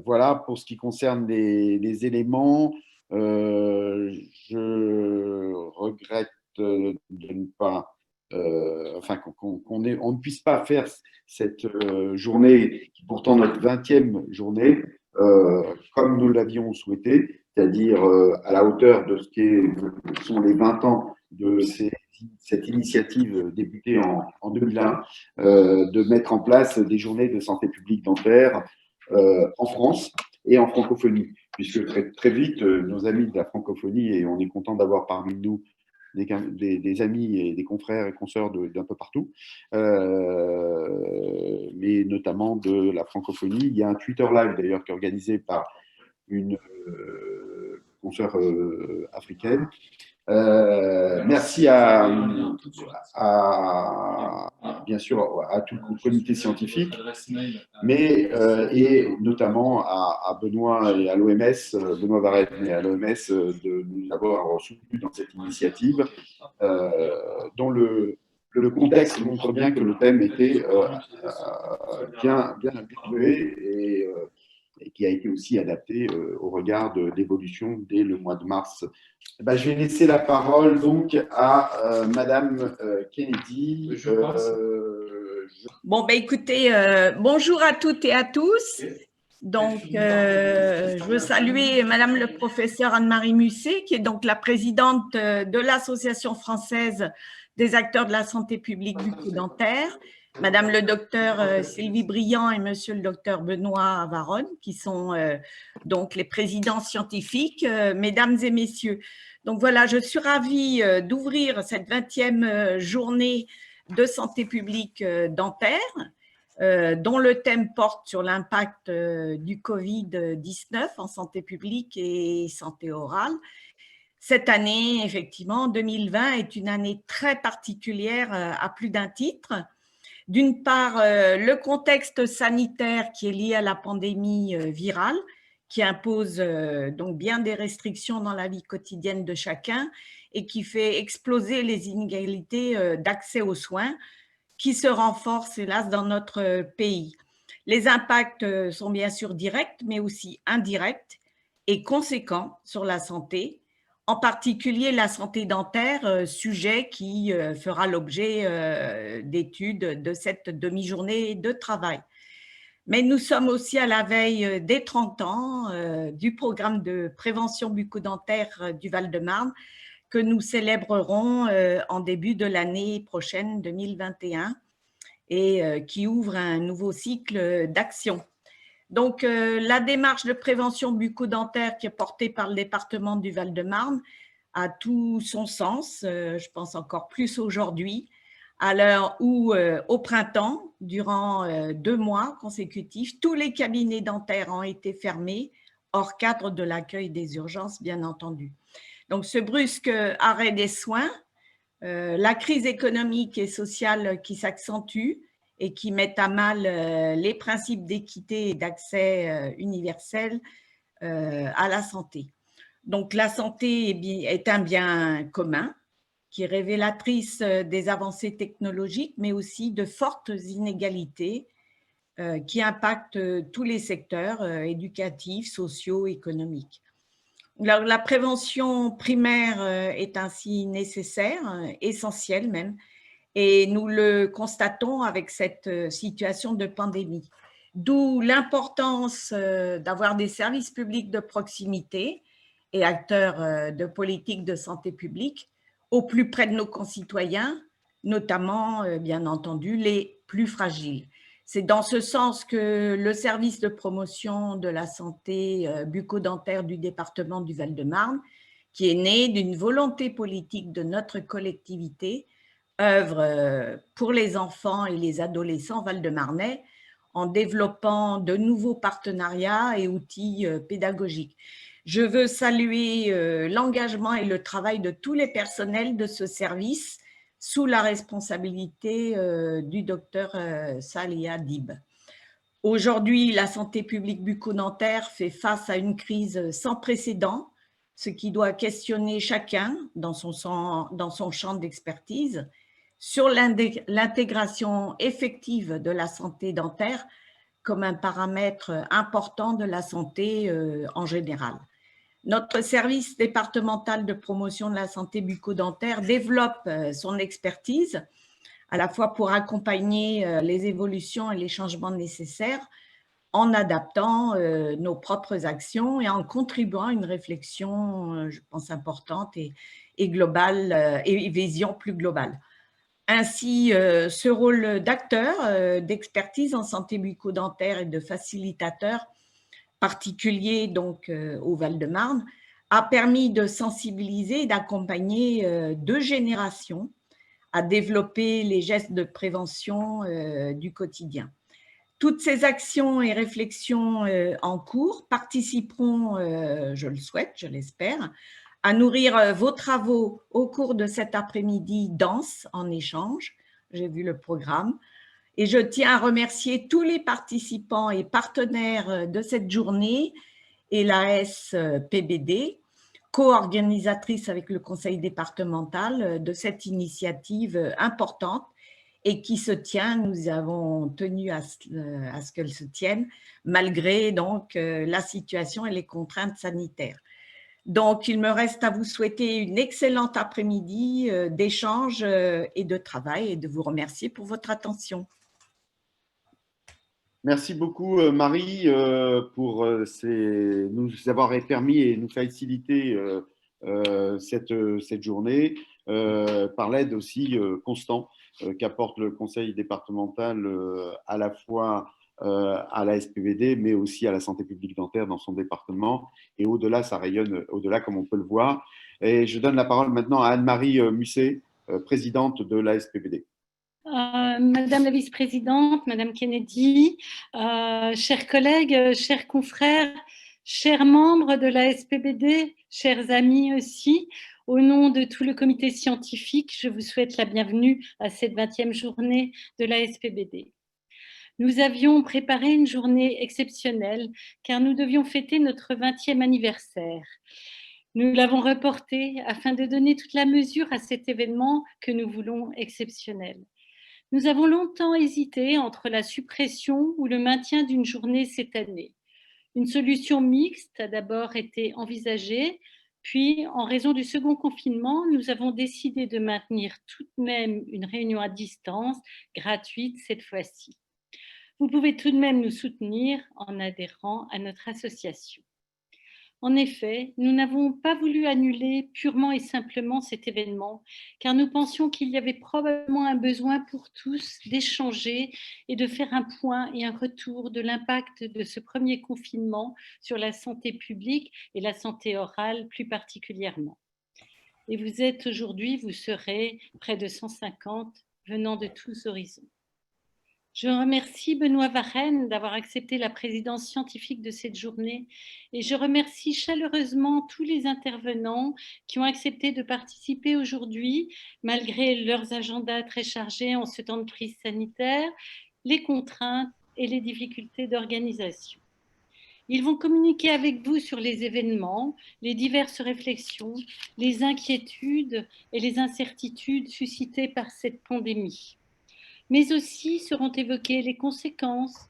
Voilà pour ce qui concerne les éléments. Je regrette de ne pas, enfin qu'on ne puisse pas faire cette journée, qui est pourtant notre 20e journée, comme nous l'avions souhaité, c'est-à-dire à la hauteur de ce que sont les 20 ans de cette initiative débutée en 2001, de mettre en place des journées de santé publique dentaire en France et en francophonie, puisque très vite, nos amis de la francophonie, et on est content d'avoir parmi nous des amis et des confrères et consoeurs d'un peu partout, mais notamment de la francophonie. Il y a un Twitter Live d'ailleurs qui est organisé par une consoeur africaine. Merci bien sûr à tout le comité scientifique, mais et notamment à Benoît et à l'OMS, Benoît Varenne et à l'OMS de nous avoir soutenus dans cette initiative, dont le contexte montre bien que le thème était bien trouvé et qui a été aussi adapté au regard de l'évolution dès le mois de mars. Ben, je vais laisser la parole donc à Madame Kennedy. Bon, ben écoutez, bonjour à toutes et à tous. Donc, je veux saluer Madame le professeur Anne-Marie Musset, qui est donc la présidente de l'Association française des acteurs de la santé publique bucco-dentaire, Madame le docteur Sylvie Briand et Monsieur le docteur Benoît Varenne, qui sont donc les présidents scientifiques, mesdames et messieurs. Donc voilà, je suis ravie d'ouvrir cette 20e journée de santé publique dentaire, dont le thème porte sur l'impact du Covid-19 en santé publique et santé orale. Cette année, effectivement, 2020 est une année très particulière à plus d'un titre. D'une part, le contexte sanitaire qui est lié à la pandémie virale, qui impose donc bien des restrictions dans la vie quotidienne de chacun et qui fait exploser les inégalités d'accès aux soins, qui se renforcent, hélas, dans notre pays. Les impacts sont bien sûr directs, mais aussi indirects et conséquents sur la santé, en particulier la santé dentaire, sujet qui fera l'objet d'études de cette demi-journée de travail. Mais nous sommes aussi à la veille des 30 ans du programme de prévention bucco-dentaire du Val-de-Marne que nous célébrerons en début de l'année prochaine 2021 et qui ouvre un nouveau cycle d'action. Donc, la démarche de prévention bucco-dentaire qui est portée par le département du Val-de-Marne a tout son sens, je pense encore plus aujourd'hui, à l'heure où, au printemps, durant 2 mois consécutifs, tous les cabinets dentaires ont été fermés, hors cadre de l'accueil des urgences, bien entendu. Donc, ce brusque arrêt des soins, la crise économique et sociale qui s'accentue et qui met à mal les principes d'équité et d'accès universel à la santé. Donc, la santé est un bien commun qui est révélatrice des avancées technologiques, mais aussi de fortes inégalités qui impactent tous les secteurs éducatifs, sociaux, économiques. La prévention primaire est ainsi nécessaire, essentielle même, et nous le constatons avec cette situation de pandémie. D'où l'importance d'avoir des services publics de proximité et acteurs de politique de santé publique au plus près de nos concitoyens, notamment, bien entendu, les plus fragiles. C'est dans ce sens que le service de promotion de la santé bucco-dentaire du département du Val-de-Marne, qui est né d'une volonté politique de notre collectivité, œuvre pour les enfants et les adolescents val-de-marnais en développant de nouveaux partenariats et outils pédagogiques. Je veux saluer l'engagement et le travail de tous les personnels de ce service sous la responsabilité du docteur Salia Dib. Aujourd'hui, la santé publique bucco-dentaire fait face à une crise sans précédent, ce qui doit questionner chacun dans son champ d'expertise sur l'intégration effective de la santé dentaire comme un paramètre important de la santé en général. Notre service départemental de promotion de la santé bucco-dentaire développe son expertise, à la fois pour accompagner les évolutions et les changements nécessaires, en adaptant nos propres actions et en contribuant à une réflexion, je pense, importante et globale, et vision plus globale. Ainsi, ce rôle d'acteur, d'expertise en santé bucco-dentaire et de facilitateur particulier donc au Val-de-Marne a permis de sensibiliser et d'accompagner 2 générations à développer les gestes de prévention du quotidien. Toutes ces actions et réflexions en cours participeront, je le souhaite, je l'espère, à nourrir vos travaux au cours de cet après-midi dense en échange. J'ai vu le programme. Et je tiens à remercier tous les participants et partenaires de cette journée et l'ASPBD, co-organisatrice avec le conseil départemental de cette initiative importante et qui se tient, nous avons tenu à ce qu'elle se tienne, malgré donc la situation et les contraintes sanitaires. Donc, il me reste à vous souhaiter une excellente après-midi d'échange et de travail et de vous remercier pour votre attention. Merci beaucoup, Marie, pour nous avoir permis et nous faciliter cette journée par l'aide aussi constante qu'apporte le conseil départemental à la fois à la SPVD, mais aussi à la santé publique dentaire dans son département. Et au-delà, ça rayonne au-delà, comme on peut le voir. Et je donne la parole maintenant à Anne-Marie Musset, présidente de la SPVD. Madame la vice-présidente, Madame Kennedy, chers collègues, chers confrères, chers membres de la SPBD, chers amis aussi, au nom de tout le comité scientifique, je vous souhaite la bienvenue à cette 20e journée de la SPBD. Nous avions préparé une journée exceptionnelle car nous devions fêter notre 20e anniversaire. Nous l'avons reporté afin de donner toute la mesure à cet événement que nous voulons exceptionnel. Nous avons longtemps hésité entre la suppression ou le maintien d'une journée cette année. Une solution mixte a d'abord été envisagée, puis en raison du second confinement, nous avons décidé de maintenir tout de même une réunion à distance, gratuite cette fois-ci. Vous pouvez tout de même nous soutenir en adhérant à notre association. En effet, nous n'avons pas voulu annuler purement et simplement cet événement, car nous pensions qu'il y avait probablement un besoin pour tous d'échanger et de faire un point et un retour de l'impact de ce premier confinement sur la santé publique et la santé orale plus particulièrement. Et vous êtes aujourd'hui, vous serez près de 150 venant de tous horizons. Je remercie Benoît Varenne d'avoir accepté la présidence scientifique de cette journée et je remercie chaleureusement tous les intervenants qui ont accepté de participer aujourd'hui, malgré leurs agendas très chargés en ce temps de crise sanitaire, les contraintes et les difficultés d'organisation. Ils vont communiquer avec vous sur les événements, les diverses réflexions, les inquiétudes et les incertitudes suscitées par cette pandémie. Mais aussi seront évoquées les conséquences,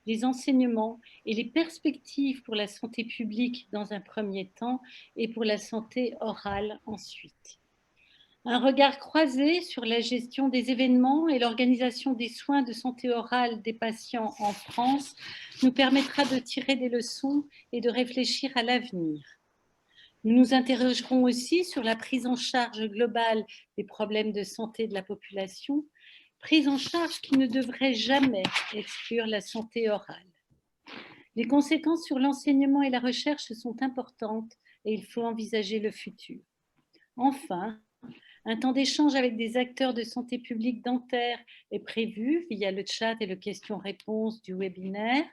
les enseignements et les perspectives pour la santé publique dans un premier temps et pour la santé orale ensuite. Un regard croisé sur la gestion des événements et l'organisation des soins de santé orale des patients en France nous permettra de tirer des leçons et de réfléchir à l'avenir. Nous nous interrogerons aussi sur la prise en charge globale des problèmes de santé de la population, prise en charge qui ne devrait jamais exclure la santé orale. Les conséquences sur l'enseignement et la recherche sont importantes et il faut envisager le futur. Enfin, un temps d'échange avec des acteurs de santé publique dentaire est prévu via le chat et le question-réponse du webinaire.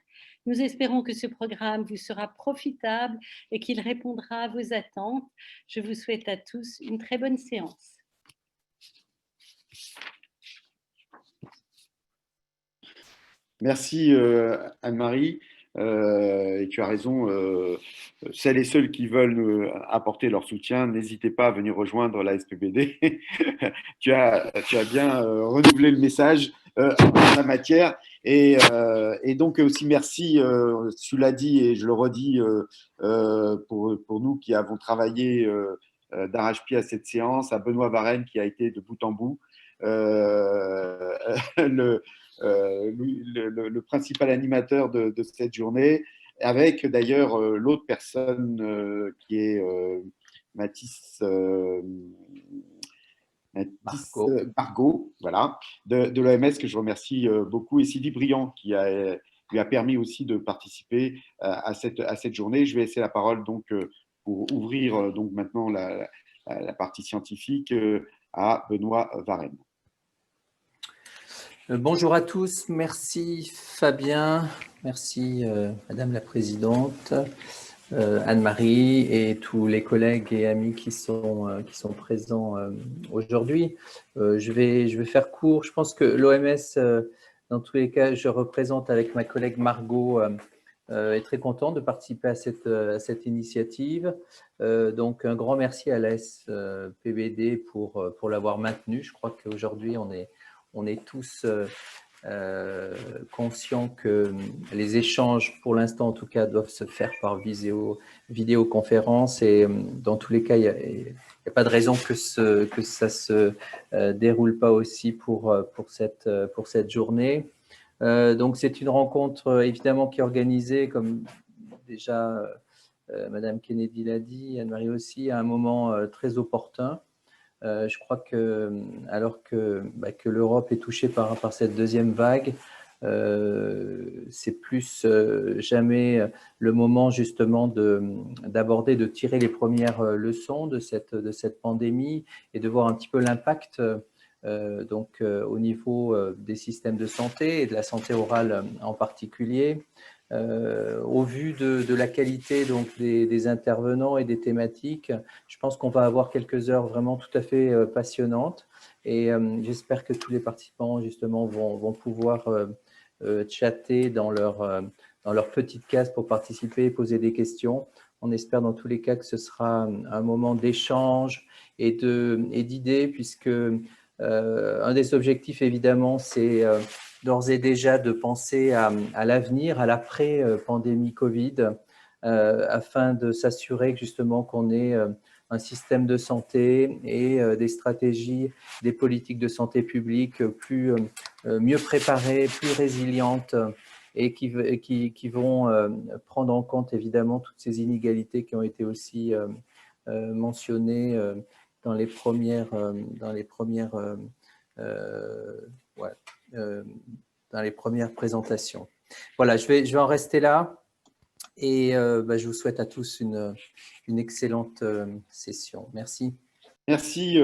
Nous espérons que ce programme vous sera profitable et qu'il répondra à vos attentes. Je vous souhaite à tous une très bonne séance. Merci Anne-Marie. Et tu as raison, celles et ceux qui veulent apporter leur soutien, n'hésitez pas à venir rejoindre la SPBD. Tu as bien renouvelé le message en la matière. Et donc aussi merci, tu l'as dit et je le redis, pour nous qui avons travaillé d'arrache-pied à cette séance, à Benoît Varenne qui a été de bout en bout le principal animateur de cette journée, avec d'ailleurs l'autre personne qui est Mathis Margot, voilà, de l'OMS, que je remercie beaucoup, et Sylvie Briand qui lui a permis aussi de participer à cette journée. Je vais laisser la parole donc pour ouvrir donc maintenant la partie scientifique à Benoît Varenne. Bonjour à tous, merci Fabien, merci Madame la Présidente, Anne-Marie et tous les collègues et amis qui sont présents aujourd'hui. Je vais faire court. Je pense que l'OMS, dans tous les cas, je représente avec ma collègue Margot, est très content de participer à cette initiative. Donc un grand merci à la SPBD pour l'avoir maintenue. Je crois qu'aujourd'hui on est tous conscients que les échanges, pour l'instant en tout cas, doivent se faire par vidéoconférence, et dans tous les cas, il n'y a pas de raison que ça se déroule pas aussi pour cette journée. Donc c'est une rencontre évidemment qui est organisée, comme déjà Madame Kennedy l'a dit, Anne-Marie aussi, à un moment très opportun. Je crois que, alors que l'Europe est touchée par cette deuxième vague, c'est plus jamais le moment justement d'aborder, de tirer les premières leçons de cette pandémie et de voir un petit peu l'impact au niveau des systèmes de santé et de la santé orale en particulier. Au vu de la qualité donc des intervenants et des thématiques, je pense qu'on va avoir quelques heures vraiment tout à fait passionnantes, et j'espère que tous les participants justement vont pouvoir chatter dans leur petite case pour participer et poser des questions. On espère dans tous les cas que ce sera un moment d'échange et d'idées, puisque un des objectifs évidemment c'est d'ores et déjà de penser à l'avenir, à l'après-pandémie Covid, afin de s'assurer justement qu'on ait un système de santé et des stratégies, des politiques de santé publique mieux préparées, plus résilientes, et qui vont prendre en compte évidemment toutes ces inégalités qui ont été aussi mentionnées dans les premières présentations. Voilà, je vais en rester là, et je vous souhaite à tous une excellente session. Merci. Merci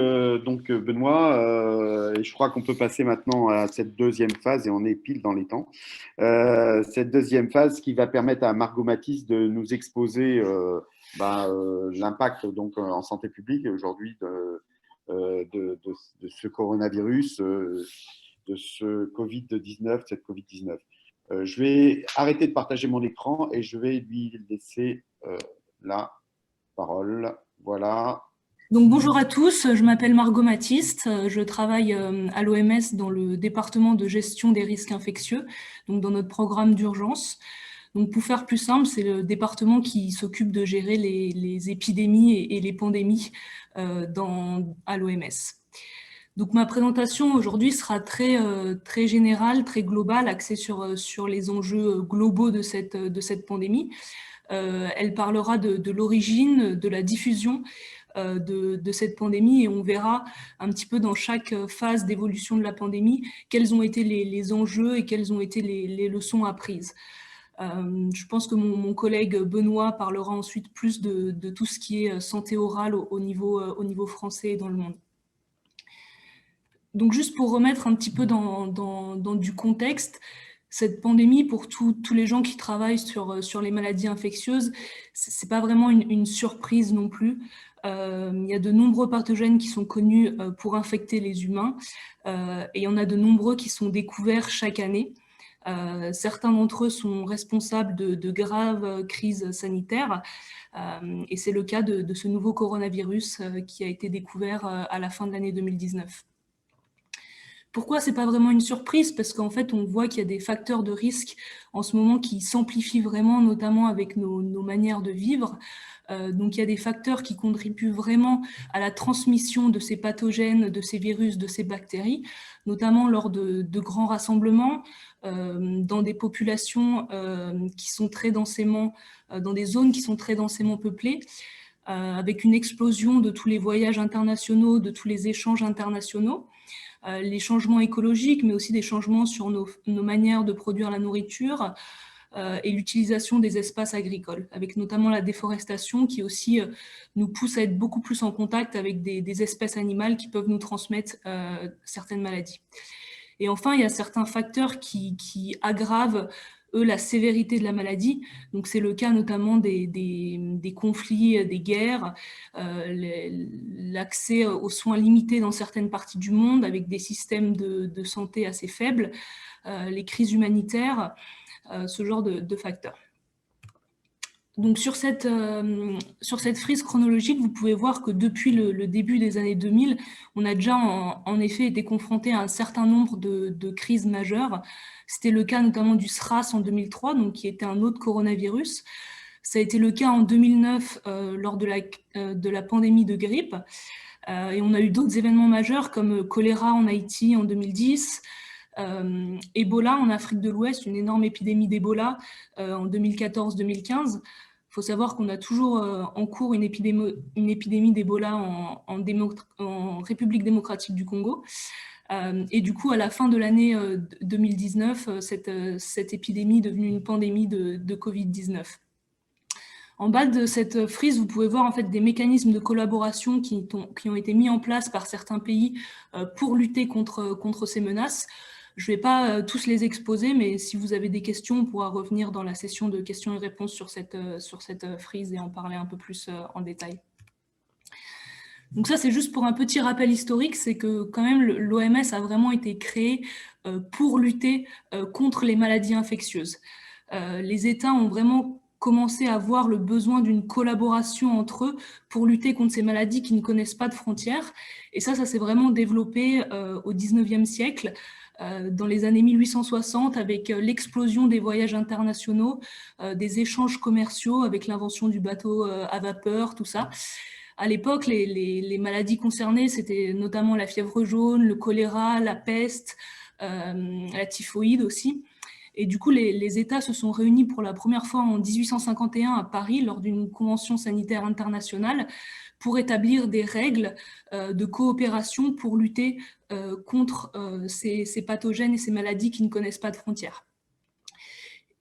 donc Benoît, et je crois qu'on peut passer maintenant à cette deuxième phase, et on est pile dans les temps. Cette deuxième phase qui va permettre à Margot Mathis de nous exposer l'impact donc en santé publique aujourd'hui de ce coronavirus, de ce Covid-19, cette Covid-19. Je vais arrêter de partager mon écran et je vais lui laisser la parole. Voilà. Donc bonjour à tous, je m'appelle Margot Mathis, je travaille à l'OMS dans le département de gestion des risques infectieux, donc dans notre programme d'urgence. Donc pour faire plus simple, c'est le département qui s'occupe de gérer les épidémies et les pandémies à l'OMS. Donc ma présentation aujourd'hui sera très générale, très globale, axée sur les enjeux globaux de cette pandémie. Elle parlera de l'origine, de la diffusion de cette pandémie, et on verra un petit peu dans chaque phase d'évolution de la pandémie quels ont été les enjeux et quelles ont été les leçons apprises. Je pense que mon collègue Benoît parlera ensuite plus de tout ce qui est santé orale au niveau français et dans le monde. Donc juste pour remettre un petit peu dans du contexte, cette pandémie, pour tous les gens qui travaillent sur les maladies infectieuses, c'est pas vraiment une surprise non plus. Il y a de nombreux pathogènes qui sont connus pour infecter les humains, et il y en a de nombreux qui sont découverts chaque année. Certains d'entre eux sont responsables de graves crises sanitaires, et c'est le cas de ce nouveau coronavirus qui a été découvert à la fin de l'année 2019. Pourquoi c'est pas vraiment une surprise? Parce qu'en fait, on voit qu'il y a des facteurs de risque en ce moment qui s'amplifient vraiment, notamment avec nos manières de vivre. Donc, il y a des facteurs qui contribuent vraiment à la transmission de ces pathogènes, de ces virus, de ces bactéries, notamment lors de grands rassemblements, dans des populations qui sont très densément, dans des zones qui sont très densément peuplées, avec une explosion de tous les voyages internationaux, de tous les échanges internationaux. Les changements écologiques, mais aussi des changements sur nos manières de produire la nourriture et l'utilisation des espaces agricoles, avec notamment la déforestation qui aussi nous pousse à être beaucoup plus en contact avec des espèces animales qui peuvent nous transmettre certaines maladies. Et enfin, il y a certains facteurs qui aggravent la sévérité de la maladie. Donc, c'est le cas notamment des conflits, des guerres, l'accès aux soins limités dans certaines parties du monde avec des systèmes de santé assez faibles, les crises humanitaires, ce genre de facteurs. Donc, sur cette frise chronologique, vous pouvez voir que depuis le début des années 2000, on a déjà en effet été confronté à un certain nombre de crises majeures. C'était le cas notamment du SRAS en 2003, donc, qui était un autre coronavirus. Ça a été le cas en 2009 lors de la pandémie de grippe. Et on a eu d'autres événements majeurs comme choléra en Haïti en 2010, Ebola en Afrique de l'Ouest, une énorme épidémie d'Ebola en 2014-2015. Il faut savoir qu'on a toujours en cours une épidémie d'Ebola en République démocratique du Congo. Et du coup, à la fin de l'année 2019, cette épidémie est devenue une pandémie de Covid-19. En bas de cette frise, vous pouvez voir en fait des mécanismes de collaboration qui ont été mis en place par certains pays pour lutter contre ces menaces. Je ne vais pas tous les exposer, mais si vous avez des questions, on pourra revenir dans la session de questions et réponses sur cette frise et en parler un peu plus en détail. Donc ça, c'est juste pour un petit rappel historique, c'est que quand même l'OMS a vraiment été créé pour lutter contre les maladies infectieuses. Les États ont vraiment commencé à voir le besoin d'une collaboration entre eux pour lutter contre ces maladies qui ne connaissent pas de frontières. Et ça s'est vraiment développé au 19e siècle, dans les années 1860, avec l'explosion des voyages internationaux, des échanges commerciaux, avec l'invention du bateau à vapeur, tout ça. À l'époque, les maladies concernées, c'était notamment la fièvre jaune, le choléra, la peste, la typhoïde aussi. Et du coup, les États se sont réunis pour la première fois en 1851 à Paris lors d'une convention sanitaire internationale pour établir des règles de coopération pour lutter contre ces pathogènes et ces maladies qui ne connaissent pas de frontières.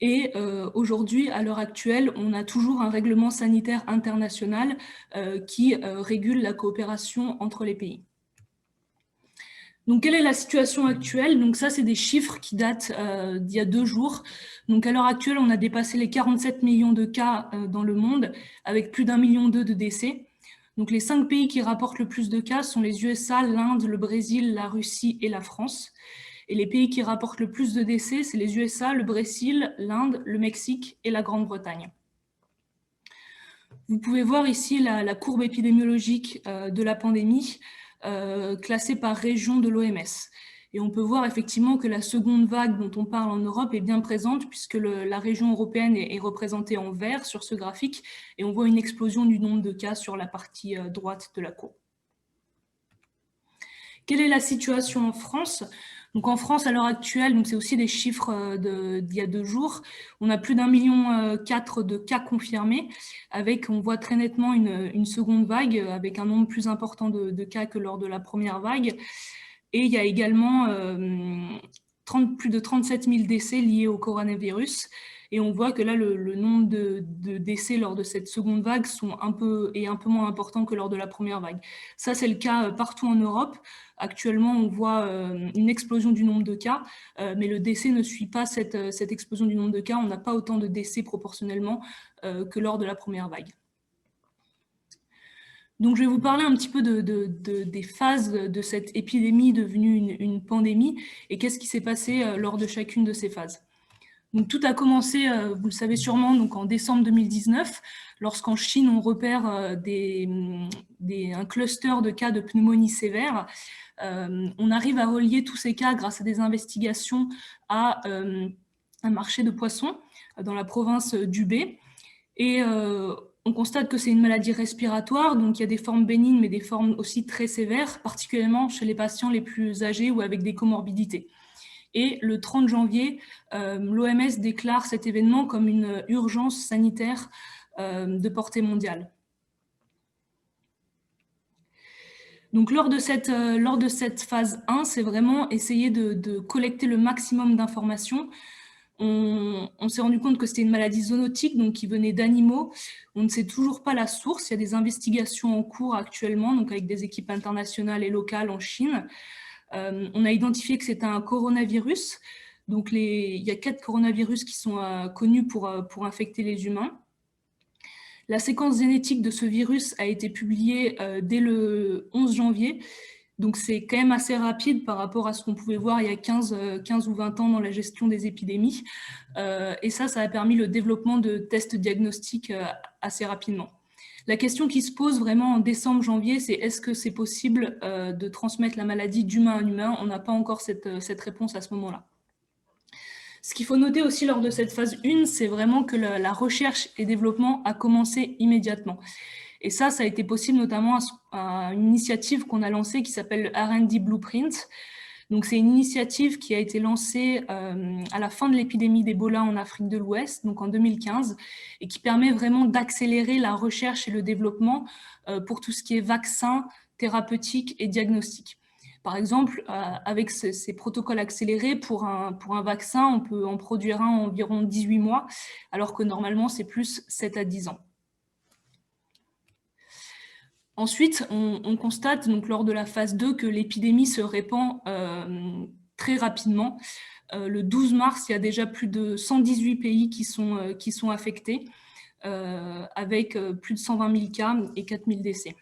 Et aujourd'hui, à l'heure actuelle, on a toujours un règlement sanitaire international qui régule la coopération entre les pays. Donc, quelle est la situation actuelle? Donc, ça, c'est des chiffres qui datent d'il y a 2 jours. Donc, à l'heure actuelle, on a dépassé les 47 millions de cas dans le monde, avec plus d'1,2 million de décès. Donc, les 5 pays qui rapportent le plus de cas sont les USA, l'Inde, le Brésil, la Russie et la France. Et les pays qui rapportent le plus de décès, c'est les USA, le Brésil, l'Inde, le Mexique et la Grande-Bretagne. Vous pouvez voir ici la courbe épidémiologique de la pandémie, classée par région de l'OMS. Et on peut voir effectivement que la seconde vague dont on parle en Europe est bien présente puisque la région européenne est représentée en vert sur ce graphique et on voit une explosion du nombre de cas sur la partie droite de la courbe. Quelle est la situation en France? Donc en France, à l'heure actuelle, c'est aussi des chiffres d'il y a 2 jours, on a plus d'1,4 million de cas confirmés, avec, on voit très nettement une seconde vague, avec un nombre plus important de cas que lors de la première vague. Et il y a également plus de 37 000 décès liés au coronavirus. Et on voit que là, le nombre de décès lors de cette seconde vague est un peu moins important que lors de la première vague. Ça, c'est le cas partout en Europe. Actuellement, on voit une explosion du nombre de cas, mais le décès ne suit pas cette explosion du nombre de cas. On n'a pas autant de décès proportionnellement que lors de la première vague. Donc, je vais vous parler un petit peu des phases de cette épidémie devenue une pandémie et qu'est-ce qui s'est passé lors de chacune de ces phases. Donc, tout a commencé, vous le savez sûrement, donc en décembre 2019, lorsqu'en Chine, on repère un cluster de cas de pneumonie sévère. On arrive à relier tous ces cas grâce à des investigations à un marché de poissons dans la province d'Hubei. Et on constate que c'est une maladie respiratoire, donc il y a des formes bénignes, mais des formes aussi très sévères, particulièrement chez les patients les plus âgés ou avec des comorbidités. Et le 30 janvier, l'OMS déclare cet événement comme une urgence sanitaire de portée mondiale. Donc, lors de cette phase 1, c'est vraiment essayer de collecter le maximum d'informations. On s'est rendu compte que c'était une maladie zoonotique, donc qui venait d'animaux. On ne sait toujours pas la source. Il y a des investigations en cours actuellement, donc avec des équipes internationales et locales en Chine. On a identifié que c'était un coronavirus. Donc, il y a 4 coronavirus qui sont connus pour infecter les humains. La séquence génétique de ce virus a été publiée dès le 11 janvier. Donc, c'est quand même assez rapide par rapport à ce qu'on pouvait voir il y a 15 ou 20 ans dans la gestion des épidémies. Et ça a permis le développement de tests diagnostiques assez rapidement. La question qui se pose vraiment en décembre-janvier, c'est est-ce que c'est possible de transmettre la maladie d'humain à humain? On n'a pas encore cette réponse à ce moment-là. Ce qu'il faut noter aussi lors de cette phase 1, c'est vraiment que la recherche et développement a commencé immédiatement. Et ça a été possible notamment à une initiative qu'on a lancée qui s'appelle R&D Blueprint. Donc, c'est une initiative qui a été lancée à la fin de l'épidémie d'Ebola en Afrique de l'Ouest, donc en 2015, et qui permet vraiment d'accélérer la recherche et le développement pour tout ce qui est vaccins, thérapeutiques et diagnostiques. Par exemple, avec ces protocoles accélérés, pour un vaccin, on peut en produire un en environ 18 mois, alors que normalement, c'est plus 7 à 10 ans. Ensuite, on constate donc, lors de la phase 2 que l'épidémie se répand très rapidement. Le 12 mars, il y a déjà plus de 118 pays qui sont affectés, avec plus de 120 000 cas et 4 000 décès.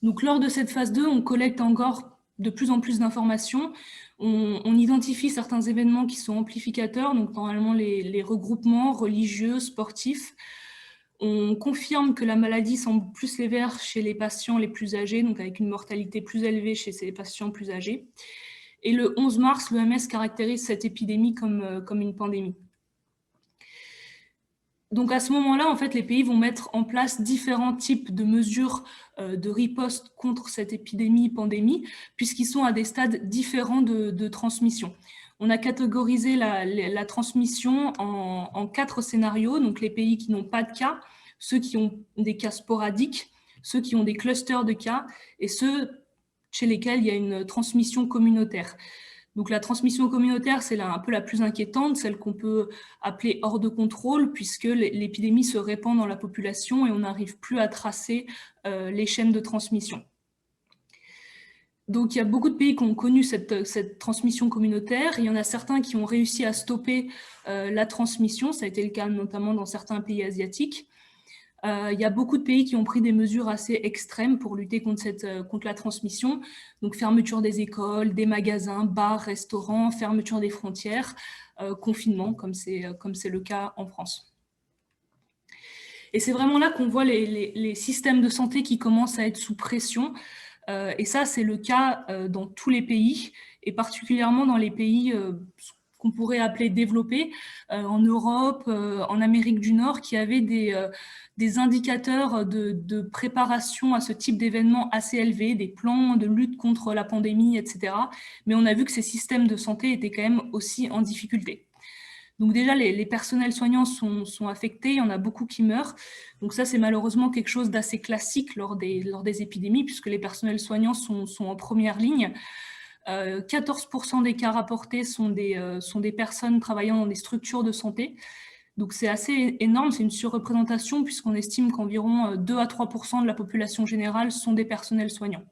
Donc, lors de cette phase 2, on collecte encore de plus en plus d'informations. On identifie certains événements qui sont amplificateurs, donc normalement les regroupements religieux, sportifs. On confirme que la maladie semble plus sévère chez les patients les plus âgés, donc avec une mortalité plus élevée chez ces patients plus âgés. Et le 11 mars, l'OMS caractérise cette épidémie comme une pandémie. Donc à ce moment-là, en fait, les pays vont mettre en place différents types de mesures de riposte contre cette épidémie-pandémie, puisqu'ils sont à des stades différents de transmission. On a catégorisé la transmission en 4 scénarios, donc les pays qui n'ont pas de cas, ceux qui ont des cas sporadiques, ceux qui ont des clusters de cas et ceux chez lesquels il y a une transmission communautaire. Donc la transmission communautaire, c'est un peu la plus inquiétante, celle qu'on peut appeler hors de contrôle, puisque l'épidémie se répand dans la population et on n'arrive plus à tracer les chaînes de transmission. Donc, il y a beaucoup de pays qui ont connu cette transmission communautaire. Il y en a certains qui ont réussi à stopper la transmission. Ça a été le cas notamment dans certains pays asiatiques. Il y a beaucoup de pays qui ont pris des mesures assez extrêmes pour lutter contre la transmission. Donc, fermeture des écoles, des magasins, bars, restaurants, fermeture des frontières, confinement, comme c'est le cas en France. Et c'est vraiment là qu'on voit les systèmes de santé qui commencent à être sous pression. Et ça, c'est le cas dans tous les pays, et particulièrement dans les pays qu'on pourrait appeler développés, en Europe, en Amérique du Nord, qui avaient des indicateurs de préparation à ce type d'événements assez élevés, des plans de lutte contre la pandémie, etc. Mais on a vu que ces systèmes de santé étaient quand même aussi en difficulté. Donc déjà, les personnels soignants sont affectés, il y en a beaucoup qui meurent. Donc ça, c'est malheureusement quelque chose d'assez classique lors des épidémies, puisque les personnels soignants sont en première ligne. 14% des cas rapportés sont des personnes travaillant dans des structures de santé. Donc c'est assez énorme, c'est une surreprésentation, puisqu'on estime qu'environ 2 à 3% de la population générale sont des personnels soignants.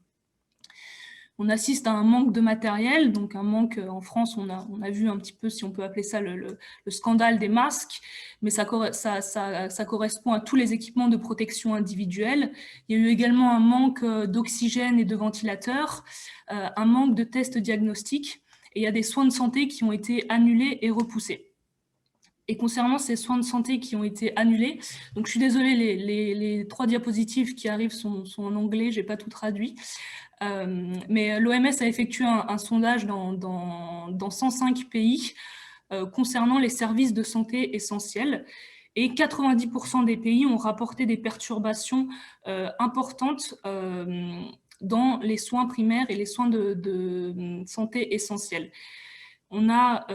On assiste à un manque de matériel, donc un manque, en France, on a vu un petit peu, si on peut appeler ça, le scandale des masques, mais ça correspond à tous les équipements de protection individuelle. Il y a eu également un manque d'oxygène et de ventilateurs, un manque de tests diagnostiques, et il y a des soins de santé qui ont été annulés et repoussés. Et concernant ces soins de santé qui ont été annulés, donc je suis désolée, les 3 diapositives qui arrivent sont en anglais, je n'ai pas tout traduit, mais l'OMS a effectué un sondage dans 105 pays concernant les services de santé essentiels, et 90% des pays ont rapporté des perturbations importantes dans les soins primaires et les soins de santé essentiels. On a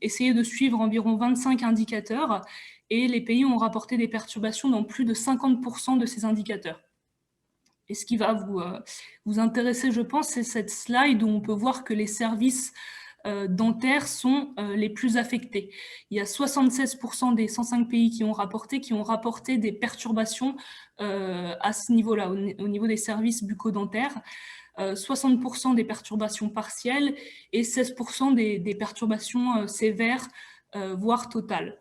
essayé de suivre environ 25 indicateurs et les pays ont rapporté des perturbations dans plus de 50% de ces indicateurs. Et ce qui va vous intéresser, je pense, c'est cette slide où on peut voir que les services dentaires sont les plus affectés. Il y a 76% des 105 pays qui ont rapporté des perturbations à ce niveau-là, au niveau des services bucco-dentaires. 60% des perturbations partielles et 16% des perturbations sévères, voire totales.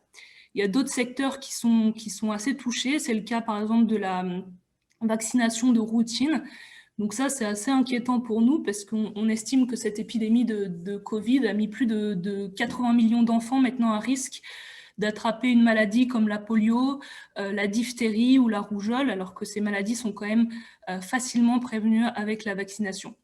Il y a d'autres secteurs qui sont assez touchés. C'est le cas, par exemple, de la vaccination de routine. Donc ça, c'est assez inquiétant pour nous parce qu'on estime que cette épidémie de Covid a mis plus de 80 millions d'enfants maintenant à risque d'attraper une maladie comme la polio, la diphtérie ou la rougeole, alors que ces maladies sont quand même facilement prévenues avec la vaccination.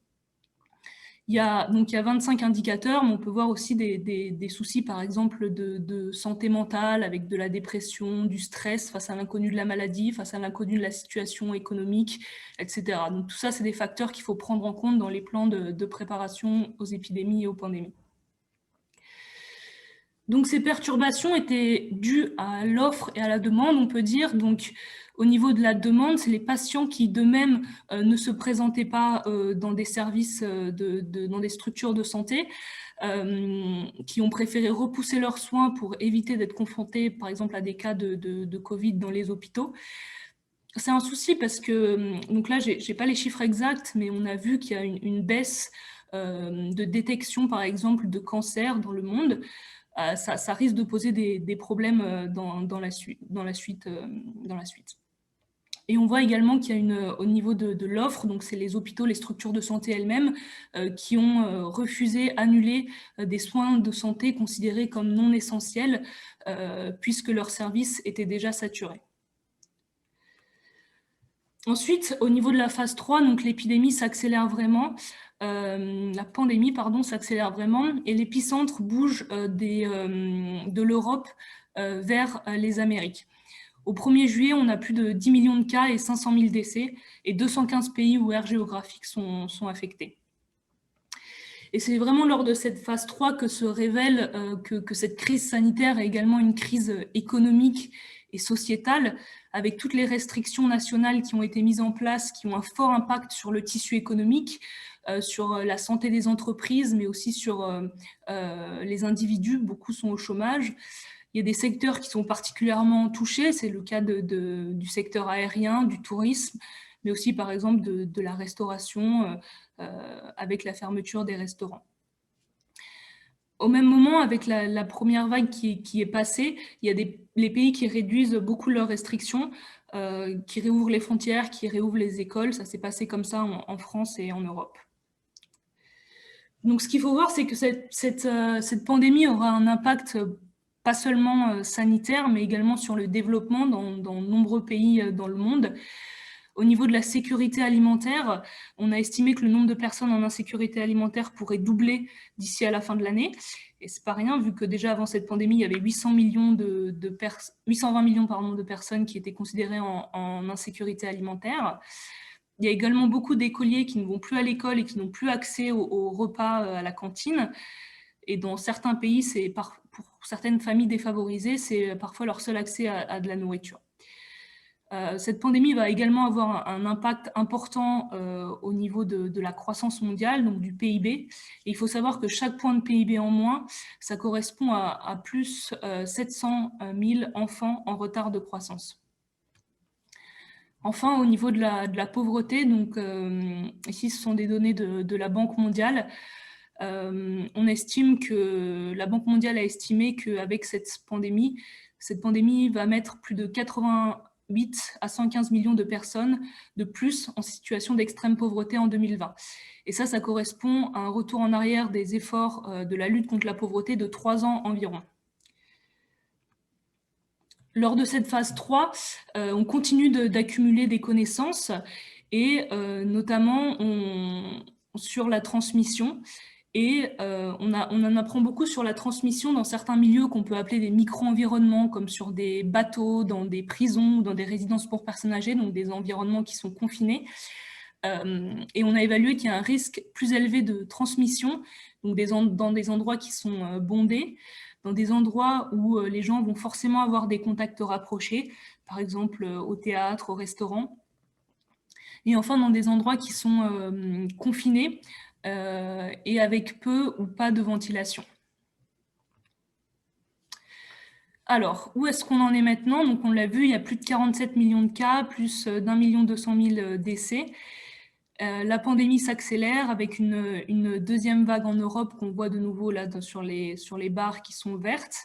Il y a 25 indicateurs, mais on peut voir aussi des soucis, par exemple, de santé mentale, avec de la dépression, du stress face à l'inconnu de la maladie, face à l'inconnu de la situation économique, etc. Donc tout ça, c'est des facteurs qu'il faut prendre en compte dans les plans de préparation aux épidémies et aux pandémies. Donc ces perturbations étaient dues à l'offre et à la demande, on peut dire. Donc au niveau de la demande, c'est les patients qui d'eux-mêmes ne se présentaient pas dans des services, dans des structures de santé, qui ont préféré repousser leurs soins pour éviter d'être confrontés, par exemple, à des cas de Covid dans les hôpitaux. C'est un souci parce que, donc là, j'ai pas les chiffres exacts, mais on a vu qu'il y a une baisse de détection, par exemple, de cancer dans le monde. Ça risque de poser des problèmes dans la suite. Et on voit également qu'il y a au niveau de l'offre, donc c'est les hôpitaux, les structures de santé elles-mêmes qui ont refusé, annulé des soins de santé considérés comme non essentiels puisque leurs services étaient déjà saturés. Ensuite, au niveau de la phase 3, donc l'épidémie s'accélère vraiment. La pandémie, s'accélère vraiment et l'épicentre bouge de l'Europe vers les Amériques. Au 1er juillet, on a plus de 10 millions de cas et 500 000 décès et 215 pays ou aires géographiques sont affectés. Et c'est vraiment lors de cette phase 3 que se révèle que cette crise sanitaire est également une crise économique et sociétale, avec toutes les restrictions nationales qui ont été mises en place, qui ont un fort impact sur le tissu économique, sur la santé des entreprises, mais aussi sur les individus. Beaucoup sont au chômage. Il y a des secteurs qui sont particulièrement touchés, c'est le cas du secteur aérien, du tourisme, mais aussi par exemple de la restauration avec la fermeture des restaurants. Au même moment, avec la première vague qui est passée, il y a les pays qui réduisent beaucoup leurs restrictions, qui réouvrent les frontières, qui réouvrent les écoles. Ça s'est passé comme ça en France et en Europe. Donc ce qu'il faut voir, c'est que cette pandémie aura un impact pas seulement sanitaire, mais également sur le développement dans de nombreux pays dans le monde. Au niveau de la sécurité alimentaire, on a estimé que le nombre de personnes en insécurité alimentaire pourrait doubler d'ici à la fin de l'année. Et c'est pas rien, vu que déjà avant cette pandémie, il y avait 820 millions de personnes qui étaient considérées en insécurité alimentaire. Il y a également beaucoup d'écoliers qui ne vont plus à l'école et qui n'ont plus accès aux repas à la cantine. Et dans certains pays, pour certaines familles défavorisées, c'est parfois leur seul accès à de la nourriture. Cette pandémie va également avoir un impact important au niveau de la croissance mondiale, donc du PIB. Et il faut savoir que chaque point de PIB en moins, ça correspond à plus 700 000 enfants en retard de croissance. Enfin, au niveau de la pauvreté, donc ici ce sont des données de la Banque mondiale. On estime que la Banque mondiale a estimé qu'avec cette pandémie va mettre plus de 80 108 à 115 millions de personnes de plus en situation d'extrême pauvreté en 2020. Et ça correspond à un retour en arrière des efforts de la lutte contre la pauvreté de 3 ans environ. Lors de cette phase 3, on continue d'accumuler des connaissances et notamment sur la transmission. Et on en apprend beaucoup sur la transmission dans certains milieux qu'on peut appeler des micro-environnements, comme sur des bateaux, dans des prisons, dans des résidences pour personnes âgées, donc des environnements qui sont confinés. Et on a évalué qu'il y a un risque plus élevé de transmission, donc dans des endroits qui sont bondés, dans des endroits où les gens vont forcément avoir des contacts rapprochés, par exemple au théâtre, au restaurant. Et enfin, dans des endroits qui sont confinés et avec peu ou pas de ventilation. Alors, où est-ce qu'on en est maintenant? Donc, on l'a vu, il y a plus de 47 millions de cas, plus d'1 200 000 décès. La pandémie s'accélère avec une deuxième vague en Europe qu'on voit de nouveau là sur les barres qui sont vertes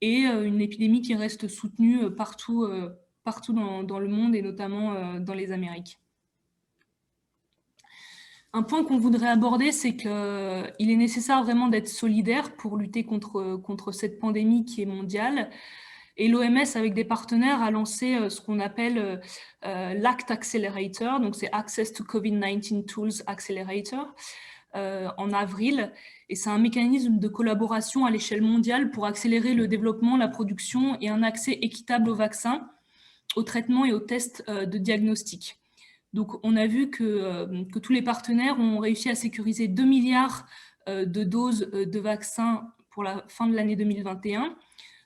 et une épidémie qui reste soutenue partout dans le monde et notamment dans les Amériques. Un point qu'on voudrait aborder, c'est qu'il est nécessaire vraiment d'être solidaire pour lutter contre cette pandémie qui est mondiale. Et l'OMS, avec des partenaires, a lancé ce qu'on appelle l'ACT Accelerator, donc c'est Access to COVID-19 Tools Accelerator, en avril. Et c'est un mécanisme de collaboration à l'échelle mondiale pour accélérer le développement, la production et un accès équitable aux vaccins, aux traitements et aux tests de diagnostic. Donc, on a vu que tous les partenaires ont réussi à sécuriser 2 milliards de doses de vaccins pour la fin de l'année 2021,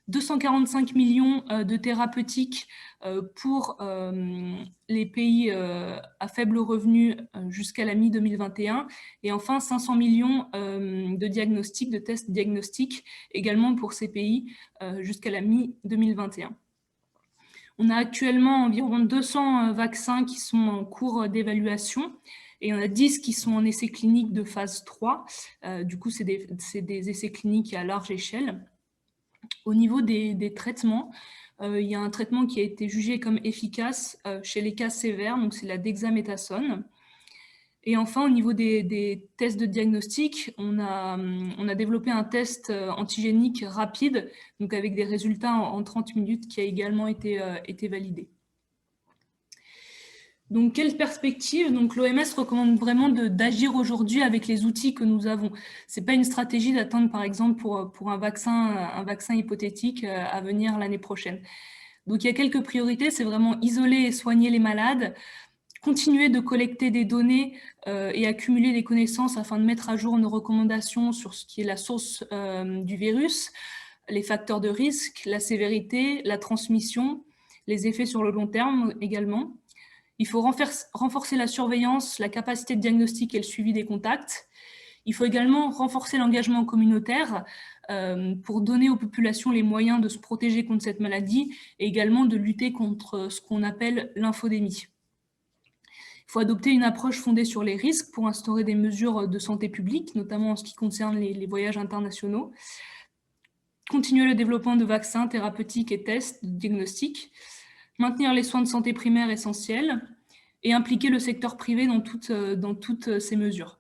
245 millions de thérapeutiques pour les pays à faible revenu jusqu'à la mi-2021 et enfin 500 millions de diagnostics, de tests diagnostiques également pour ces pays jusqu'à la mi-2021. On a actuellement environ 200 vaccins qui sont en cours d'évaluation et on a 10 qui sont en essais cliniques de phase 3. Du coup, c'est des essais cliniques à large échelle. Au niveau des traitements, il y a un traitement qui a été jugé comme efficace chez les cas sévères, donc c'est la dexaméthasone. Et enfin, au niveau des tests de diagnostic, on a développé un test antigénique rapide, donc avec des résultats en 30 minutes, qui a également été validé. Donc, quelle perspective? Donc, l'OMS recommande vraiment d'agir aujourd'hui avec les outils que nous avons. C'est pas une stratégie d'attendre, par exemple, pour un vaccin hypothétique à venir l'année prochaine. Donc, il y a quelques priorités. C'est vraiment isoler et soigner les malades, continuer de collecter des données et accumuler des connaissances afin de mettre à jour nos recommandations sur ce qui est la source du virus, les facteurs de risque, la sévérité, la transmission, les effets sur le long terme également. Il faut renforcer la surveillance, la capacité de diagnostic et le suivi des contacts. Il faut également renforcer l'engagement communautaire pour donner aux populations les moyens de se protéger contre cette maladie et également de lutter contre ce qu'on appelle l'infodémie. Il faut adopter une approche fondée sur les risques pour instaurer des mesures de santé publique, notamment en ce qui concerne les voyages internationaux. Continuer le développement de vaccins thérapeutiques et tests de diagnostic. Maintenir les soins de santé primaires essentiels et impliquer le secteur privé dans toutes ces mesures.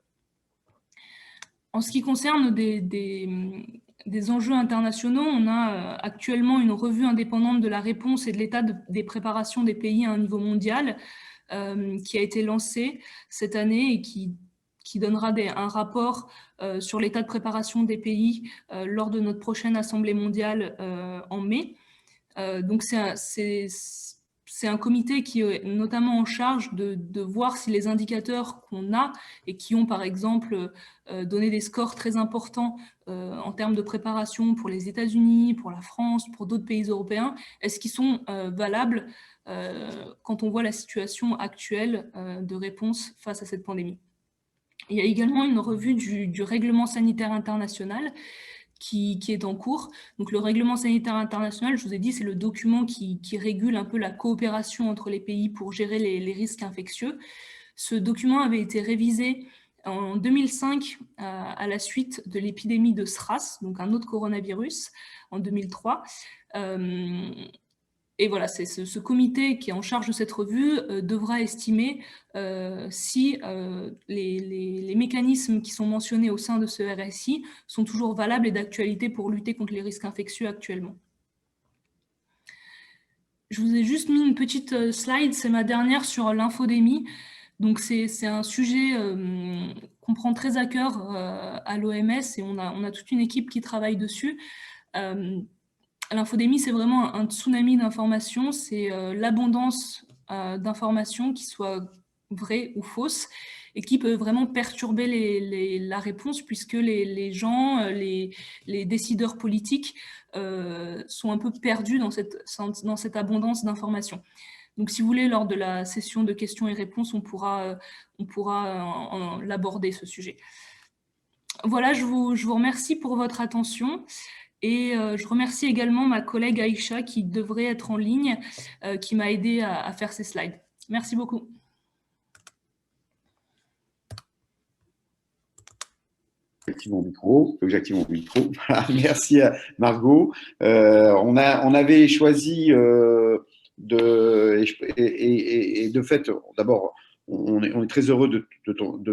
En ce qui concerne des enjeux internationaux, on a actuellement une revue indépendante de la réponse et de l'état des préparations des pays à un niveau mondial qui a été lancée cette année et qui donnera un rapport sur l'état de préparation des pays lors de notre prochaine Assemblée mondiale en mai. Donc, c'est un comité qui est notamment en charge de voir si les indicateurs qu'on a et qui ont, par exemple, donné des scores très importants en termes de préparation pour les États-Unis, pour la France, pour d'autres pays européens, est-ce qu'ils sont valables quand on voit la situation actuelle de réponse face à cette pandémie. Il y a également une revue du règlement sanitaire international qui est en cours. Donc, le règlement sanitaire international, je vous ai dit, c'est le document qui régule un peu la coopération entre les pays pour gérer les risques infectieux. Ce document avait été révisé en 2005 à la suite de l'épidémie de SRAS, donc un autre coronavirus, en 2003. Et voilà, c'est ce comité qui est en charge de cette revue devra estimer si les mécanismes qui sont mentionnés au sein de ce RSI sont toujours valables et d'actualité pour lutter contre les risques infectieux actuellement. Je vous ai juste mis une petite slide, c'est ma dernière sur l'infodémie. Donc c'est un sujet qu'on prend très à cœur à l'OMS et on a toute une équipe qui travaille dessus. L'infodémie, c'est vraiment un tsunami d'informations, c'est l'abondance d'informations qui soient vraies ou fausses et qui peut vraiment perturber la réponse puisque les gens, les décideurs politiques sont un peu perdus dans cette abondance d'informations. Donc, si vous voulez, lors de la session de questions et réponses, on pourra l'aborder, ce sujet. Voilà, je vous remercie pour votre attention. Et je remercie également ma collègue Aïcha qui devrait être en ligne, qui m'a aidé à faire ces slides. Merci beaucoup. J'active mon micro. Voilà, merci à Margot. On avait choisi de fait, d'abord, on est très heureux de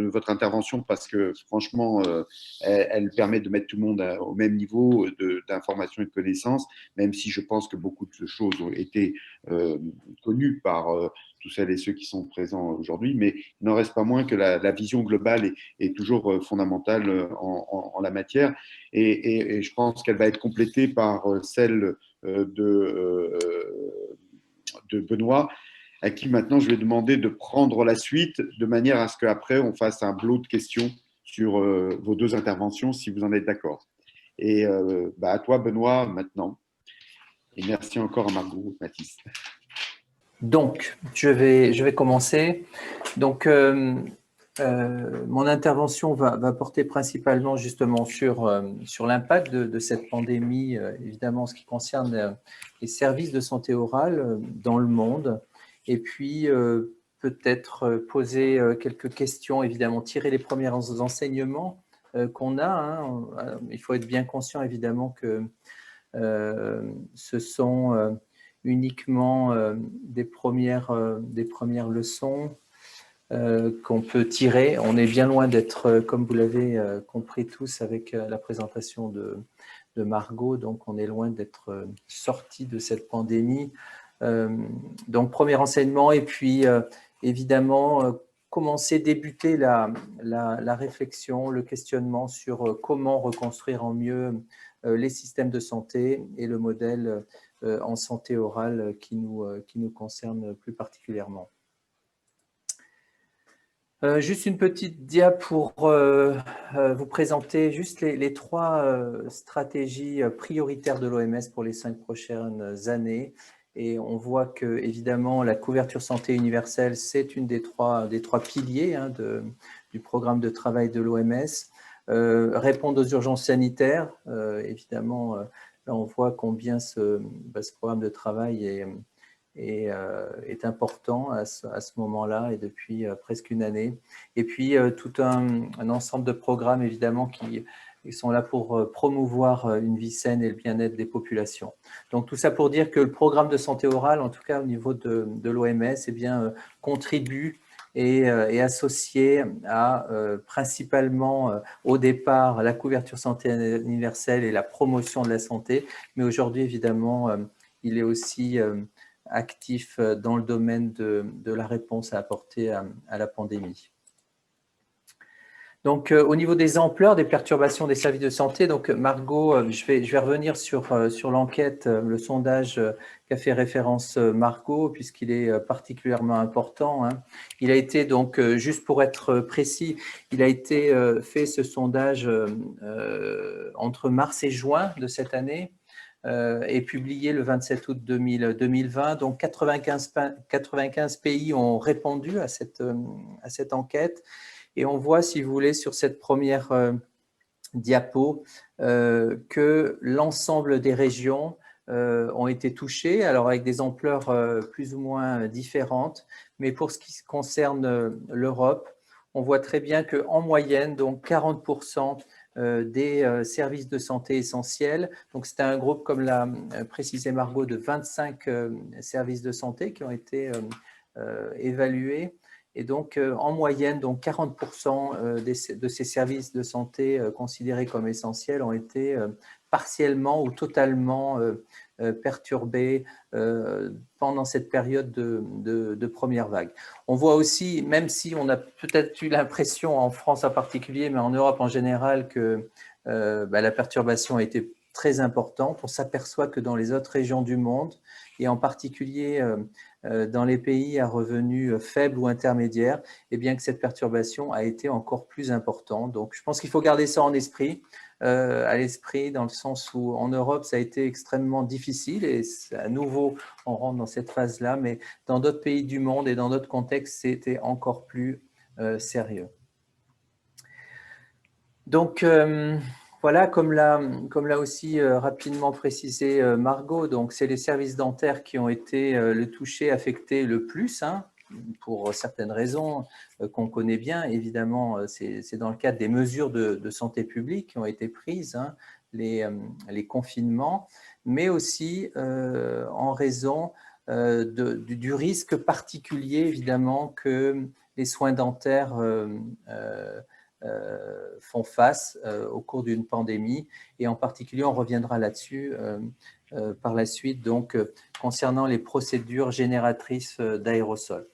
votre intervention parce que franchement, elle permet de mettre tout le monde au même niveau d'information et de connaissances, même si je pense que beaucoup de choses ont été connues par tous celles et ceux qui sont présents aujourd'hui, mais il n'en reste pas moins que la vision globale est toujours fondamentale en la matière, et je pense qu'elle va être complétée par celle de Benoît, à qui maintenant je vais demander de prendre la suite de manière à ce qu'après on fasse un bloc de questions sur vos deux interventions, si vous en êtes d'accord. Et à toi, Benoît, maintenant. Et merci encore à Margot, Mathis. Donc, je vais commencer. Donc, mon intervention va porter principalement justement sur l'impact de cette pandémie, évidemment en ce qui concerne les services de santé orale dans le monde, et puis peut-être poser quelques questions, évidemment tirer les premiers enseignements qu'on a. Hein. Il faut être bien conscient évidemment que ce sont uniquement des premières leçons qu'on peut tirer. On est bien loin d'être, comme vous l'avez compris tous avec la présentation de Margot, donc on est loin d'être sorti de cette pandémie. Donc premier enseignement, et puis évidemment débuter la réflexion, le questionnement sur comment reconstruire en mieux les systèmes de santé et le modèle en santé orale qui nous concerne plus particulièrement. Juste une petite dia pour vous présenter juste les trois stratégies prioritaires de l'OMS pour les 5 prochaines années. Et on voit que, évidemment, la couverture santé universelle, c'est une des trois piliers du programme de travail de l'OMS. Répondre aux urgences sanitaires, évidemment, là on voit combien ce programme de travail est important à ce moment-là et depuis presque une année. Et puis tout un ensemble de programmes évidemment qui sont là pour promouvoir une vie saine et le bien-être des populations. Donc tout ça pour dire que le programme de santé orale, en tout cas au niveau de l'OMS, eh bien, contribue et est associé à principalement au départ la couverture santé universelle et la promotion de la santé, mais aujourd'hui évidemment il est aussi actif dans le domaine de la réponse à apporter à la pandémie. Donc, au niveau des ampleurs des perturbations des services de santé, donc Margot, je vais revenir sur l'enquête, le sondage qu'a fait référence Margot, puisqu'il est particulièrement important. Hein. Il a été, donc, juste pour être précis, il a été fait ce sondage entre mars et juin de cette année, est publié le 27 août 2020. Donc, 95 pays ont répondu à cette enquête. Et on voit, si vous voulez, sur cette première diapo, que l'ensemble des régions ont été touchées, alors avec des ampleurs plus ou moins différentes. Mais pour ce qui concerne l'Europe, on voit très bien qu'en moyenne, donc 40% des services de santé essentiels. Donc, c'était un groupe, comme l'a précisé Margot, de 25 services de santé qui ont été évalués. Et donc, en moyenne, donc 40% de ces services de santé considérés comme essentiels ont été partiellement ou totalement perturbés pendant cette période de première vague. On voit aussi, même si on a peut-être eu l'impression en France en particulier, mais en Europe en général, que la perturbation a été très importante, on s'aperçoit que dans les autres régions du monde, et en particulier dans les pays à revenus faibles ou intermédiaires, eh bien que cette perturbation a été encore plus importante. Donc, je pense qu'il faut garder ça à l'esprit, dans le sens où en Europe, ça a été extrêmement difficile et à nouveau, on rentre dans cette phase-là, mais dans d'autres pays du monde et dans d'autres contextes, c'était encore plus sérieux. Donc, voilà, comme l'a aussi rapidement précisé Margot, donc c'est les services dentaires qui ont été affectés le plus, hein, pour certaines raisons qu'on connaît bien. Évidemment, c'est dans le cadre des mesures de santé publique qui ont été prises, hein, les confinements, mais aussi en raison du risque particulier, évidemment, que les soins dentaires font face au cours d'une pandémie, et en particulier, on reviendra là-dessus par la suite, donc concernant les procédures génératrices d'aérosols.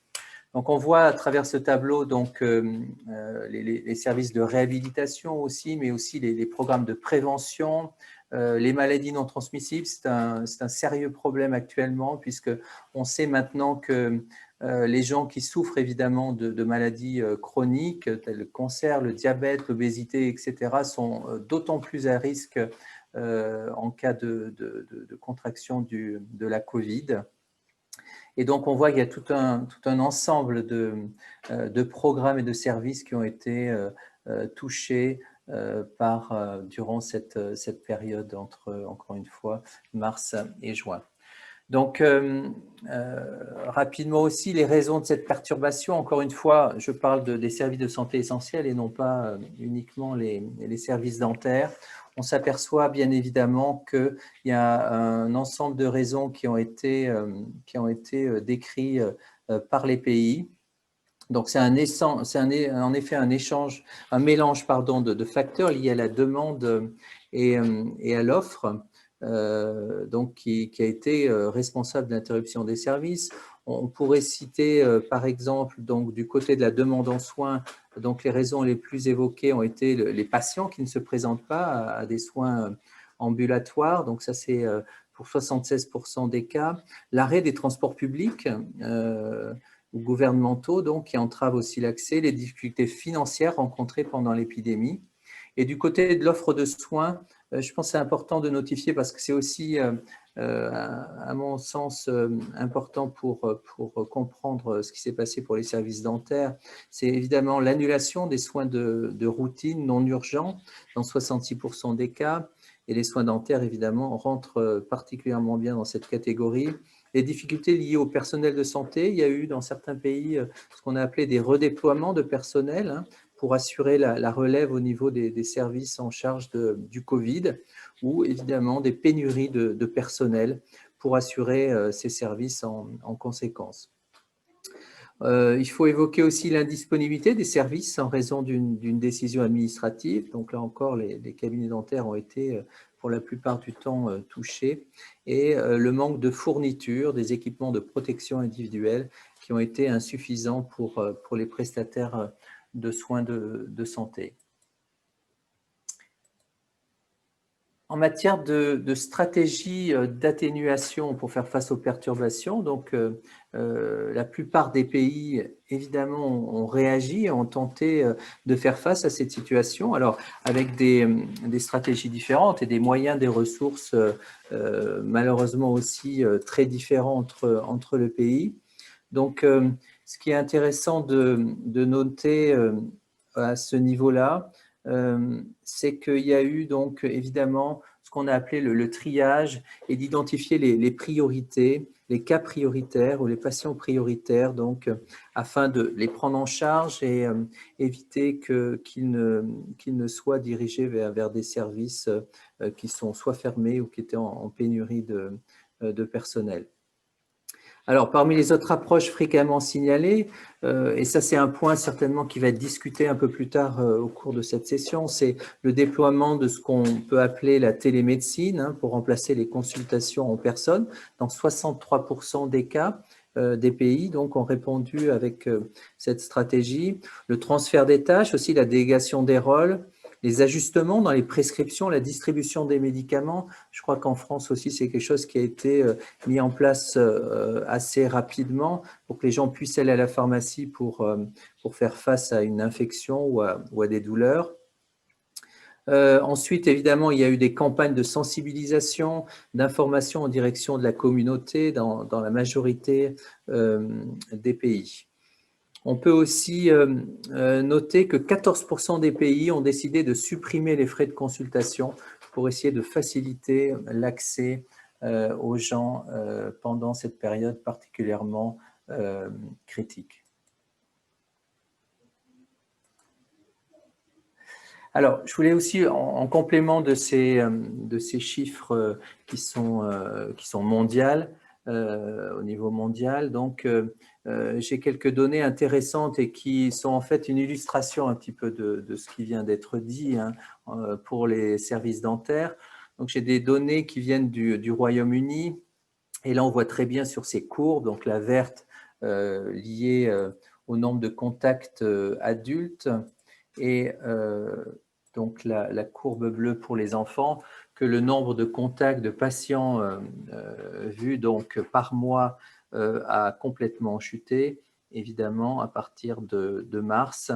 Donc, on voit à travers ce tableau donc, les services de réhabilitation aussi, mais aussi les programmes de prévention, les maladies non transmissibles. C'est un sérieux problème actuellement, puisqu'on sait maintenant que les gens qui souffrent évidemment de maladies chroniques, telles le cancer, le diabète, l'obésité, etc., sont d'autant plus à risque en cas de contraction de la Covid. Et donc, on voit qu'il y a tout un ensemble de programmes et de services qui ont été touchés durant cette période entre, encore une fois, mars et juin. Donc, rapidement aussi, les raisons de cette perturbation. Encore une fois, je parle des services de santé essentiels et non pas uniquement les services dentaires. On s'aperçoit bien évidemment qu'il y a un ensemble de raisons qui ont été décrites par les pays. Donc, c'est en effet un mélange de facteurs liés à la demande et à l'offre. Donc qui a été responsable de l'interruption des services. On pourrait citer par exemple donc, du côté de la demande en soins, donc les raisons les plus évoquées ont été les patients qui ne se présentent pas à des soins ambulatoires, donc ça c'est pour 76% des cas, l'arrêt des transports publics ou gouvernementaux donc, qui entravent aussi l'accès, les difficultés financières rencontrées pendant l'épidémie. Et du côté de l'offre de soins, je pense que c'est important de notifier parce que c'est aussi, à mon sens, important pour comprendre ce qui s'est passé pour les services dentaires. C'est évidemment l'annulation des soins de routine non urgents dans 66% des cas. Et les soins dentaires, évidemment, rentrent particulièrement bien dans cette catégorie. Les difficultés liées au personnel de santé, il y a eu dans certains pays ce qu'on a appelé des redéploiements de personnel, hein, pour assurer la relève au niveau des services en charge du Covid, ou évidemment des pénuries de personnel pour assurer ces services en conséquence. Il faut évoquer aussi l'indisponibilité des services en raison d'une décision administrative. Donc là encore, les cabinets dentaires ont été pour la plupart du temps touchés, et le manque de fourniture des équipements de protection individuelle qui ont été insuffisants pour les prestataires de soins de santé. En matière de stratégie d'atténuation pour faire face aux perturbations, donc la plupart des pays, évidemment, ont réagi, ont tenté de faire face à cette situation, alors avec des stratégies différentes et des moyens, des ressources malheureusement aussi très différents entre le pays. Donc, ce qui est intéressant de noter à ce niveau-là, c'est qu'il y a eu donc évidemment ce qu'on a appelé le triage et d'identifier les priorités, les cas prioritaires ou les patients prioritaires, donc afin de les prendre en charge et éviter qu'ils ne soient dirigés vers des services qui sont soit fermés ou qui étaient en pénurie de personnel. Alors, parmi les autres approches fréquemment signalées, et ça c'est un point certainement qui va être discuté un peu plus tard au cours de cette session, c'est le déploiement de ce qu'on peut appeler la télémédecine pour remplacer les consultations en personne. Dans 63% des cas, des pays donc ont répondu avec cette stratégie. Le transfert des tâches, aussi la délégation des rôles, les ajustements dans les prescriptions, la distribution des médicaments. Je crois qu'en France aussi, c'est quelque chose qui a été mis en place assez rapidement pour que les gens puissent aller à la pharmacie pour faire face à une infection ou à des douleurs. Ensuite, évidemment, il y a eu des campagnes de sensibilisation, d'information en direction de la communauté dans la majorité des pays. On peut aussi noter que 14% des pays ont décidé de supprimer les frais de consultation pour essayer de faciliter l'accès aux gens pendant cette période particulièrement critique. Alors, je voulais aussi, en complément de ces chiffres qui sont mondiaux, au niveau mondial, donc j'ai quelques données intéressantes et qui sont en fait une illustration un petit peu de ce qui vient d'être dit pour les services dentaires. Donc, j'ai des données qui viennent du Royaume-Uni et là, on voit très bien sur ces courbes, donc la verte liée au nombre de contacts adultes et donc la courbe bleue pour les enfants, que le nombre de contacts de patients vus donc par mois a complètement chuté, évidemment à partir de mars,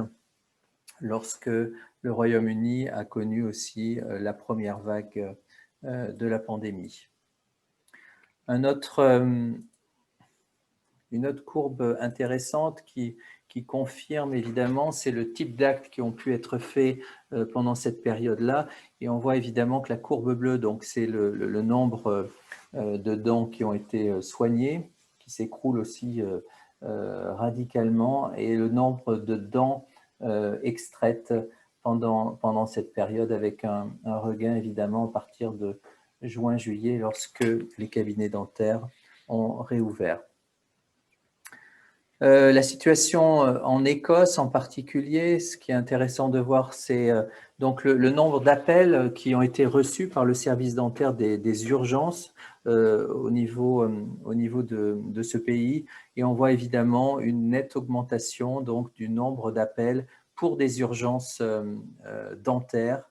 lorsque le Royaume-Uni a connu aussi la première vague de la pandémie. Une autre courbe intéressante qui confirme évidemment, c'est le type d'actes qui ont pu être faits pendant cette période-là. Et on voit évidemment que la courbe bleue, donc c'est le nombre de dents qui ont été soignées, qui s'écroule aussi radicalement, et le nombre de dents extraites pendant cette période, avec un regain évidemment à partir de juin-juillet, lorsque les cabinets dentaires ont réouvert. La situation en Écosse en particulier, ce qui est intéressant de voir, c'est donc le nombre d'appels qui ont été reçus par le service dentaire des urgences au niveau de ce pays. Et on voit évidemment une nette augmentation donc, du nombre d'appels pour des urgences dentaires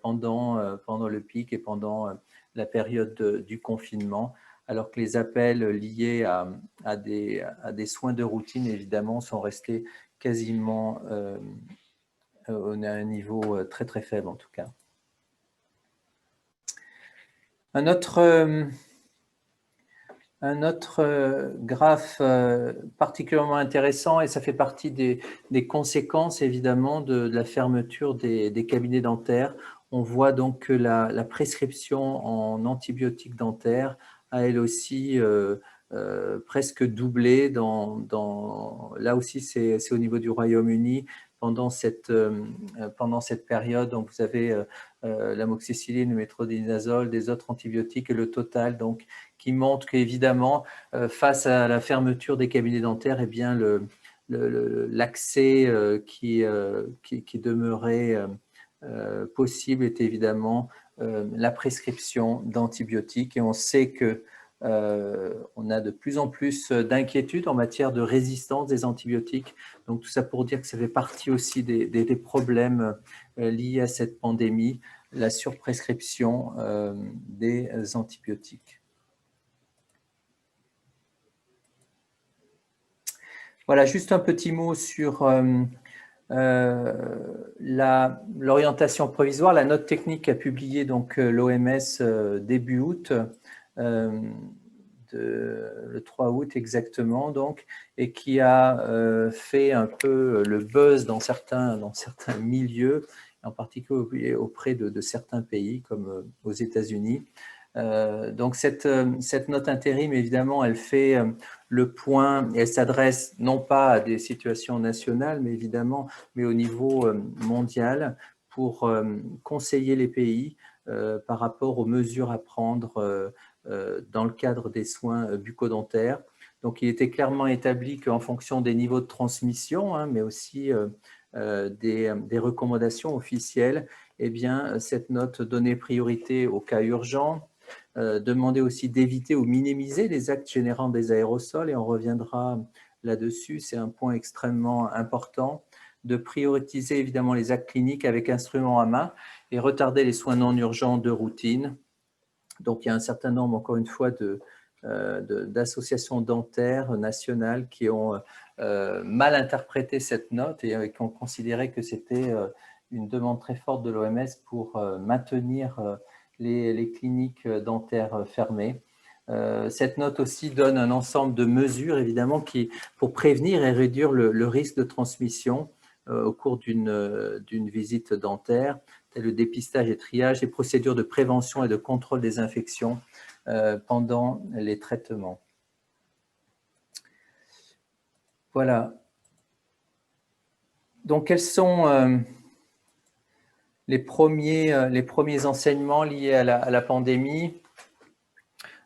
pendant le pic et pendant la période du confinement, alors que les appels liés à des soins de routine, évidemment, sont restés quasiment à un niveau très, très faible, en tout cas. Un autre graphe particulièrement intéressant, et ça fait partie des conséquences, évidemment, de la fermeture des cabinets dentaires. On voit donc que la prescription en antibiotiques dentaires a elle aussi presque doublé. Là aussi, c'est au niveau du Royaume-Uni. Pendant cette période, donc vous avez l'amoxicilline, le métronidazole, des autres antibiotiques et le total, donc, qui montre qu'évidemment, face à la fermeture des cabinets dentaires, eh bien, l'accès qui demeurait possible est évidemment la prescription d'antibiotiques. Et on sait que on a de plus en plus d'inquiétudes en matière de résistance des antibiotiques. Donc tout ça pour dire que ça fait partie aussi des problèmes liés à cette pandémie, la surprescription des antibiotiques. Voilà, juste un petit mot sur l'orientation provisoire. La note technique a publié donc l'OMS début août, le 3 août exactement, donc, et qui a fait un peu le buzz dans certains milieux, en particulier auprès de certains pays comme aux États-Unis. Donc cette note intérim, évidemment, elle fait le point, et elle s'adresse non pas à des situations nationales, mais évidemment, mais au niveau mondial, pour conseiller les pays par rapport aux mesures à prendre dans le cadre des soins bucco-dentaires. Donc, il était clairement établi qu'en fonction des niveaux de transmission, hein, mais aussi des recommandations officielles, eh bien, cette note donnait priorité aux cas urgents, demandait aussi d'éviter ou minimiser les actes générant des aérosols, et on reviendra là-dessus, c'est un point extrêmement important, de prioriser évidemment les actes cliniques avec instruments à main et retarder les soins non urgents de routine. Donc, il y a un certain nombre, encore une fois, d'associations dentaires nationales qui ont mal interprété cette note et qui ont considéré que c'était une demande très forte de l'OMS pour maintenir les cliniques dentaires fermées. Cette note aussi donne un ensemble de mesures, évidemment, pour prévenir et réduire le risque de transmission au cours d'une visite dentaire, tel le dépistage et triage, les procédures de prévention et de contrôle des infections pendant les traitements. Voilà. Donc, quels sont les premiers enseignements liés à la pandémie?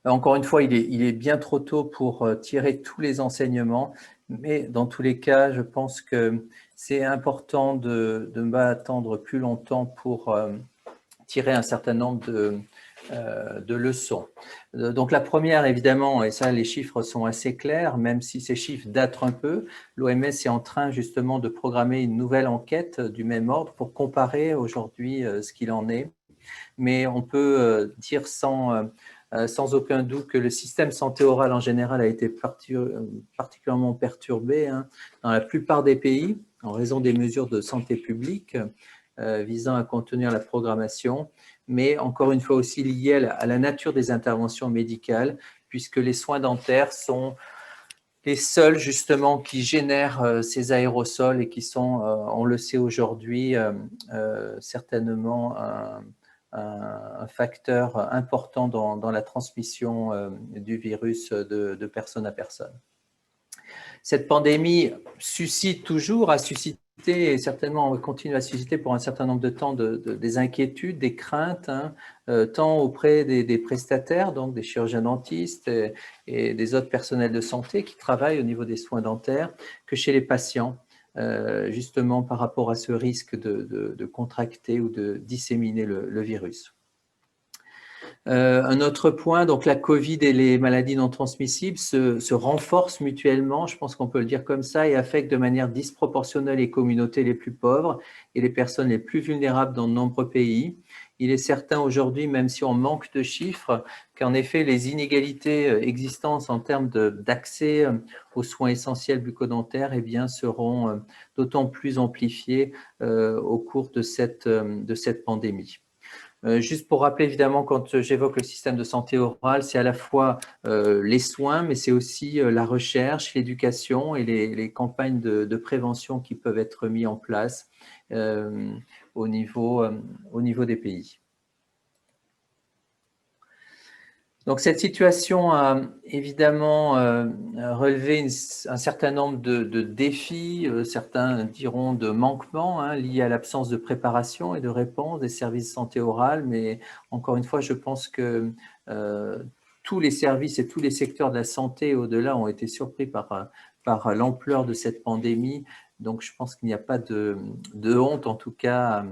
Encore une fois, il est bien trop tôt pour tirer tous les enseignements, mais dans tous les cas, je pense que c'est important de ne pas attendre plus longtemps pour tirer un certain nombre de leçons. Donc la première, évidemment, et ça les chiffres sont assez clairs, même si ces chiffres datent un peu, l'OMS est en train justement de programmer une nouvelle enquête du même ordre pour comparer aujourd'hui ce qu'il en est. Mais on peut dire sans aucun doute que le système santé orale en général a été particulièrement perturbé dans la plupart des pays en raison des mesures de santé publique visant à contenir la programmation, mais encore une fois aussi lié à la nature des interventions médicales, puisque les soins dentaires sont les seuls justement qui génèrent ces aérosols et qui sont, on le sait aujourd'hui, certainement un facteur important dans la transmission du virus de personne à personne. Cette pandémie a suscité et certainement continue à susciter pour un certain nombre de temps des inquiétudes, des craintes, tant auprès des prestataires, donc des chirurgiens dentistes et des autres personnels de santé qui travaillent au niveau des soins dentaires, que chez les patients, justement par rapport à ce risque de contracter ou de disséminer le virus. Un autre point, donc la Covid et les maladies non transmissibles se renforcent mutuellement, je pense qu'on peut le dire comme ça, et affectent de manière disproportionnelle les communautés les plus pauvres et les personnes les plus vulnérables dans de nombreux pays. Il est certain aujourd'hui, même si on manque de chiffres, qu'en effet les inégalités existantes en termes d'accès aux soins essentiels bucco-dentaires seront d'autant plus amplifiées au cours de cette pandémie. Juste pour rappeler, évidemment, quand j'évoque le système de santé orale, c'est à la fois les soins, mais c'est aussi la recherche, l'éducation et les campagnes de prévention qui peuvent être mises en place au niveau des pays. Donc, cette situation a évidemment relevé un certain nombre de défis, certains diront de manquements liés à l'absence de préparation et de réponse des services de santé orale, mais encore une fois, je pense que tous les services et tous les secteurs de la santé au-delà ont été surpris par l'ampleur de cette pandémie. Donc, je pense qu'il n'y a pas de honte, en tout cas,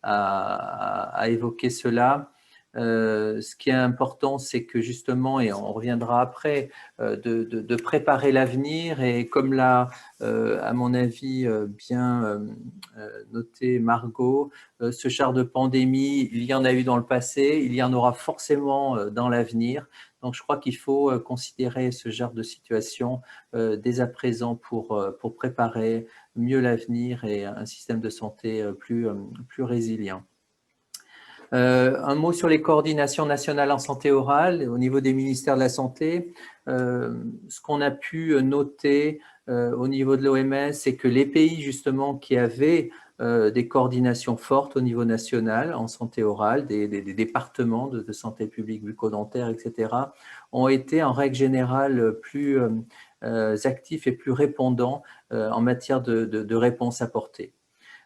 à évoquer cela. Ce qui est important, c'est que justement, et on reviendra après, de préparer l'avenir et comme l'a, à mon avis, bien noté Margot, ce genre de pandémie, il y en a eu dans le passé, il y en aura forcément dans l'avenir. Donc, je crois qu'il faut considérer ce genre de situation dès à présent pour préparer mieux l'avenir et un système de santé plus résilient. Un mot sur les coordinations nationales en santé orale au niveau des ministères de la Santé. Ce qu'on a pu noter au niveau de l'OMS, c'est que les pays justement qui avaient des coordinations fortes au niveau national en santé orale, des départements de santé publique bucco-dentaire, etc., ont été en règle générale plus actifs et plus répondants en matière de réponses apportées.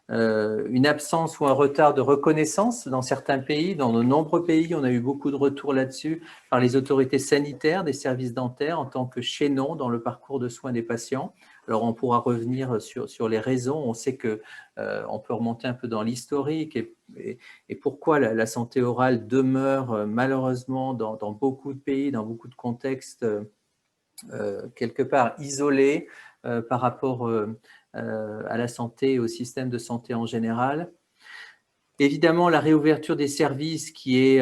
Une absence ou un retard de reconnaissance dans certains pays, dans de nombreux pays, on a eu beaucoup de retours là-dessus par les autorités sanitaires des services dentaires en tant que chaînon dans le parcours de soins des patients. Alors, on pourra revenir sur les raisons. On sait qu'on peut remonter un peu dans l'historique et pourquoi la santé orale demeure malheureusement dans beaucoup de pays, dans beaucoup de contextes, quelque part isolée par rapport à la santé et au système de santé en général. Évidemment, la réouverture des services, qui est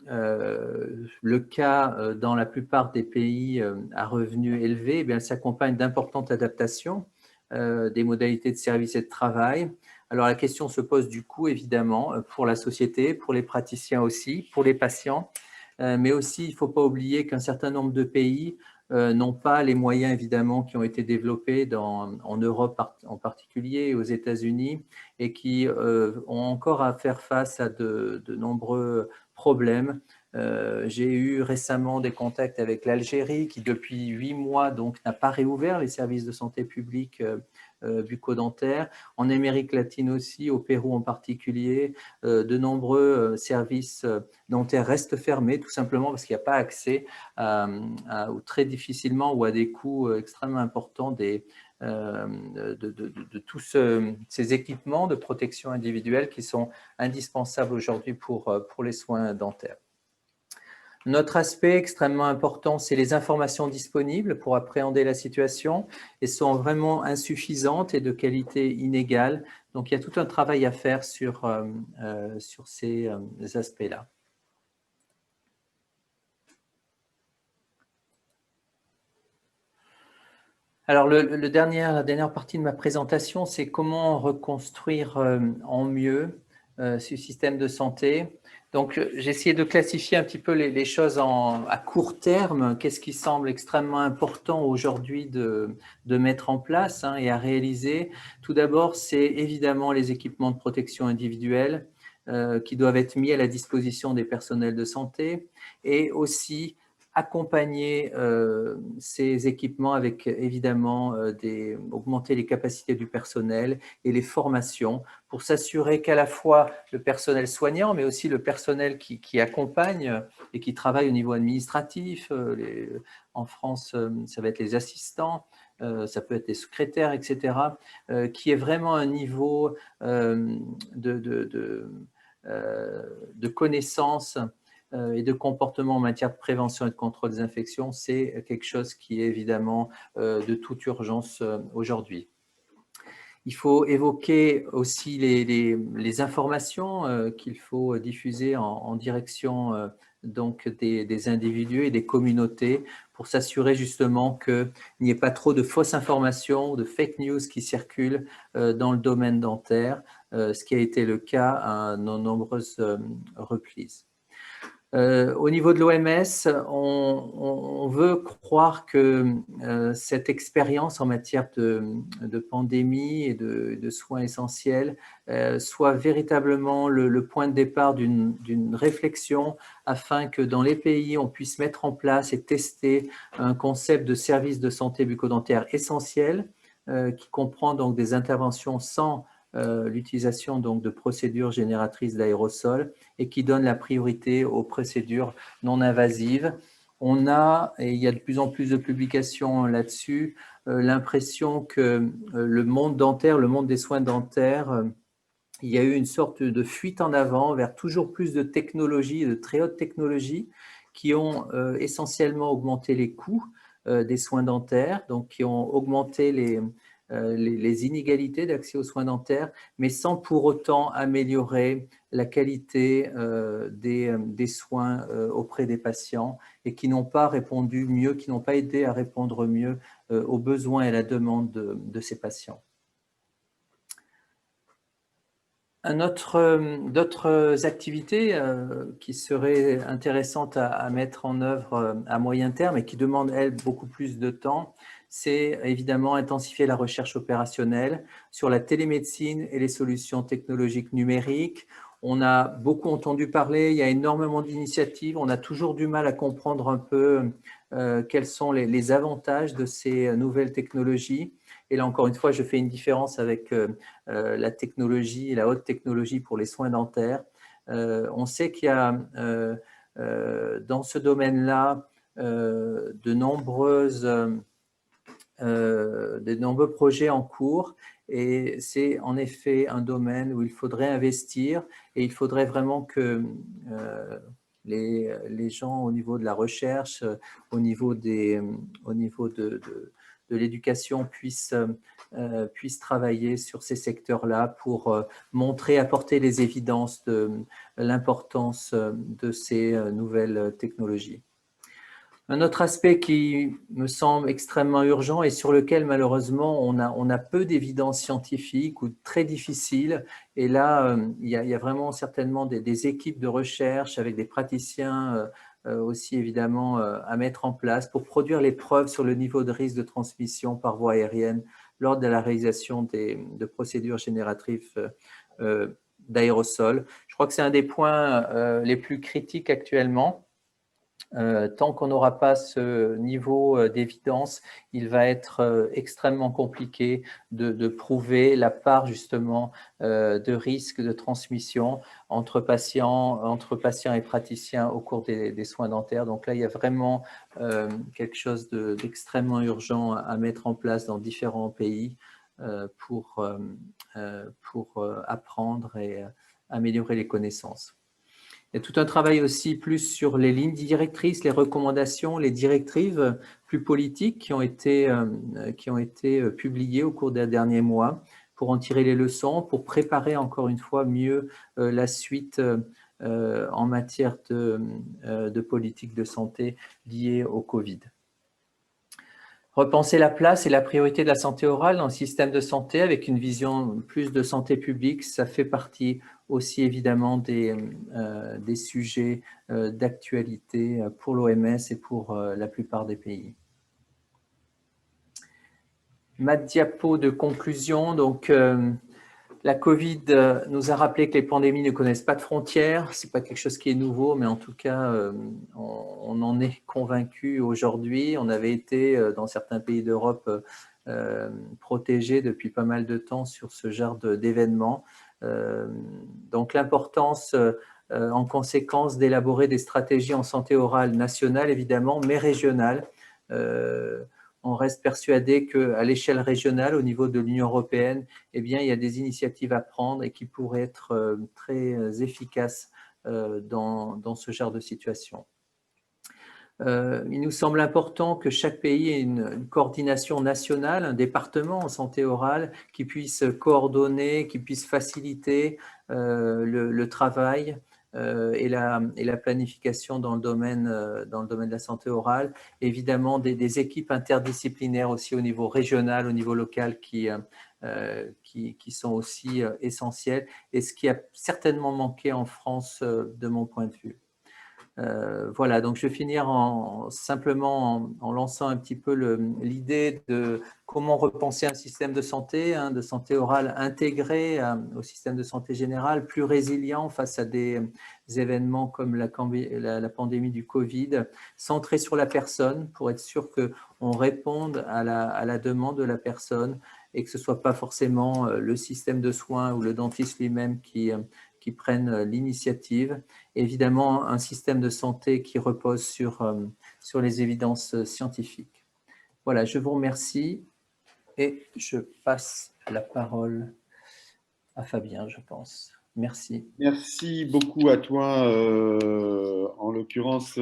le cas dans la plupart des pays à revenus élevés, eh bien, elle s'accompagne d'importantes adaptations des modalités de service et de travail. Alors, la question se pose du coup, évidemment, pour la société, pour les praticiens aussi, pour les patients, mais aussi, il ne faut pas oublier qu'un certain nombre de pays n'ont pas les moyens, évidemment, qui ont été développés en Europe en particulier, aux États-Unis, et qui ont encore à faire face à de nombreux problèmes. J'ai eu récemment des contacts avec l'Algérie, qui depuis 8 mois donc n'a pas réouvert les services de santé publique bucco-dentaire. En Amérique latine aussi, au Pérou en particulier, de nombreux services dentaires restent fermés, tout simplement parce qu'il n'y a pas accès ou très difficilement ou à des coûts extrêmement importants de tous ces équipements de protection individuelle qui sont indispensables aujourd'hui pour les soins dentaires. Notre aspect extrêmement important, c'est les informations disponibles pour appréhender la situation et sont vraiment insuffisantes et de qualité inégale. Donc, il y a tout un travail à faire sur ces aspects-là. Alors, la dernière partie de ma présentation, c'est comment reconstruire en mieux ce système de santé. Donc, j'ai essayé de classifier un petit peu les choses à court terme. Qu'est-ce qui semble extrêmement important aujourd'hui de mettre en place et à réaliser? Tout d'abord, c'est évidemment les équipements de protection individuelle qui doivent être mis à la disposition des personnels de santé et aussi accompagner ces équipements avec évidemment augmenter les capacités du personnel et les formations pour s'assurer qu'à la fois le personnel soignant, mais aussi le personnel qui accompagne et qui travaille au niveau administratif, en France, ça va être les assistants, ça peut être les secrétaires, etc., qui est vraiment un niveau de connaissance et de comportement en matière de prévention et de contrôle des infections, c'est quelque chose qui est évidemment de toute urgence aujourd'hui. Il faut évoquer aussi les informations qu'il faut diffuser en direction donc des individus et des communautés pour s'assurer justement qu'il n'y ait pas trop de fausses informations ou de fake news qui circulent dans le domaine dentaire, ce qui a été le cas à de nombreuses reprises. Au niveau de l'OMS, on veut croire que cette expérience en matière de pandémie et de soins essentiels soit véritablement le point de départ d'une réflexion afin que dans les pays, on puisse mettre en place et tester un concept de service de santé bucco-dentaire essentiel qui comprend donc des interventions sans l'utilisation donc de procédures génératrices d'aérosols et qui donne la priorité aux procédures non invasives. On a, et il y a de plus en plus de publications là-dessus, l'impression que le monde dentaire, le monde des soins dentaires, il y a eu une sorte de fuite en avant vers toujours plus de technologies, de très hautes technologies, qui ont essentiellement augmenté les coûts des soins dentaires, donc qui ont augmenté les inégalités d'accès aux soins dentaires, mais sans pour autant améliorer la qualité des soins auprès des patients et qui n'ont pas répondu mieux, qui n'ont pas aidé à répondre mieux aux besoins et à la demande de ces patients. D'autres activités qui seraient intéressantes à mettre en œuvre à moyen terme et qui demandent, elles, beaucoup plus de temps, c'est évidemment intensifier la recherche opérationnelle sur la télémédecine et les solutions technologiques numériques. On a beaucoup entendu parler, il y a énormément d'initiatives, on a toujours du mal à comprendre un peu quels sont les avantages de ces nouvelles technologies. Et là, encore une fois, je fais une différence avec la technologie, la haute technologie pour les soins dentaires. On sait qu'il y a dans ce domaine-là de nombreux projets en cours, et c'est en effet un domaine où il faudrait investir, et il faudrait vraiment que les gens au niveau de la recherche, au niveau de l'éducation puissent travailler sur ces secteurs-là pour montrer, apporter les évidences de l'importance de ces nouvelles technologies. Un autre aspect qui me semble extrêmement urgent et sur lequel malheureusement on a peu d'évidence scientifique ou très difficile, et là il y a vraiment certainement des équipes de recherche avec des praticiens aussi évidemment à mettre en place pour produire les preuves sur le niveau de risque de transmission par voie aérienne lors de la réalisation de procédures génératrices d'aérosols. Je crois que c'est un des points les plus critiques actuellement. Tant qu'on n'aura pas ce niveau d'évidence, il va être extrêmement compliqué de prouver la part justement de risque de transmission entre patients et praticiens au cours des soins dentaires. Donc là, il y a vraiment quelque chose d'extrêmement urgent à mettre en place dans différents pays pour apprendre et améliorer les connaissances. Il y a tout un travail aussi plus sur les lignes directrices, les recommandations, les directives plus politiques qui ont été publiées au cours des derniers mois pour en tirer les leçons, pour préparer encore une fois mieux la suite en matière de politique de santé liée au Covid. Repenser la place et la priorité de la santé orale dans le système de santé avec une vision plus de santé publique, ça fait partie aussi évidemment des sujets d'actualité pour l'OMS et pour la plupart des pays. Ma diapo de conclusion, donc la Covid nous a rappelé que les pandémies ne connaissent pas de frontières. Ce n'est pas quelque chose qui est nouveau, mais en tout cas, on en est convaincu aujourd'hui. On avait été, dans certains pays d'Europe, protégés depuis pas mal de temps sur ce genre d'événements. Donc l'importance, en conséquence, d'élaborer des stratégies en santé orale nationale, évidemment, mais régionale. On reste persuadé qu'à l'échelle régionale, au niveau de l'Union européenne, eh bien, il y a des initiatives à prendre et qui pourraient être très efficaces dans ce genre de situation. Il nous semble important que chaque pays ait une coordination nationale, un département en santé orale qui puisse coordonner, qui puisse faciliter le travail et la planification dans le domaine de la santé orale. Évidemment, des équipes interdisciplinaires aussi au niveau régional, au niveau local qui sont aussi essentielles, et ce qui a certainement manqué en France de mon point de vue. Voilà, donc je vais finir simplement en lançant un petit peu l'idée de comment repenser un système de santé orale intégré au système de santé général, plus résilient face à des événements comme la pandémie du Covid, centré sur la personne pour être sûr qu'on réponde à la demande de la personne et que ce ne soit pas forcément le système de soins ou le dentiste lui-même qui prennent l'initiative. Évidemment, un système de santé qui repose sur les évidences scientifiques. Voilà, je vous remercie et je passe la parole à Fabien, je pense. Merci. Merci beaucoup à toi. En l'occurrence,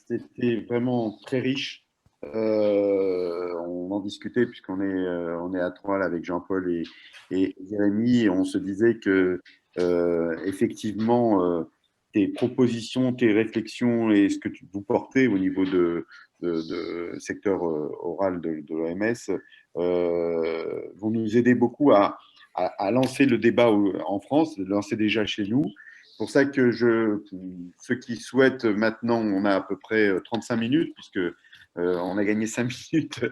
c'était vraiment très riche. On en discutait puisqu'on est à trois là, avec Jean-Paul et Jérémy, et on se disait que effectivement tes propositions, tes réflexions et ce que vous portez au niveau de secteur oral de l'OMS vont nous aider beaucoup à lancer le débat en France, lancer déjà chez nous. C'est pour ça que ceux qui souhaitent maintenant, on a à peu près 35 minutes, puisque On a gagné 5 minutes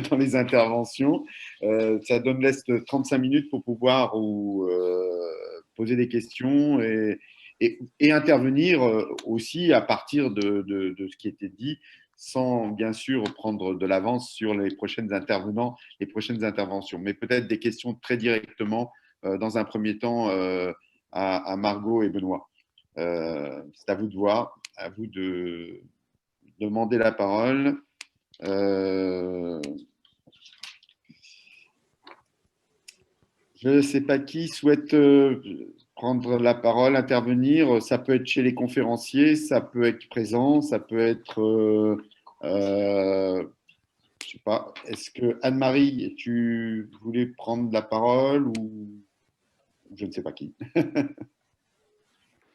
dans les interventions. Ça laisse 35 minutes pour pouvoir poser des questions et intervenir aussi à partir de ce qui était dit, sans bien sûr prendre de l'avance sur les prochaines interventions, mais peut-être des questions très directement dans un premier temps à Margot et Benoît. C'est à vous de voir, à vous de demander la parole. Je ne sais pas qui souhaite prendre la parole, intervenir. Ça peut être chez les conférenciers, ça peut être présent, ça peut être… je ne sais pas. Est-ce que Anne-Marie, tu voulais prendre la parole ou je ne sais pas qui.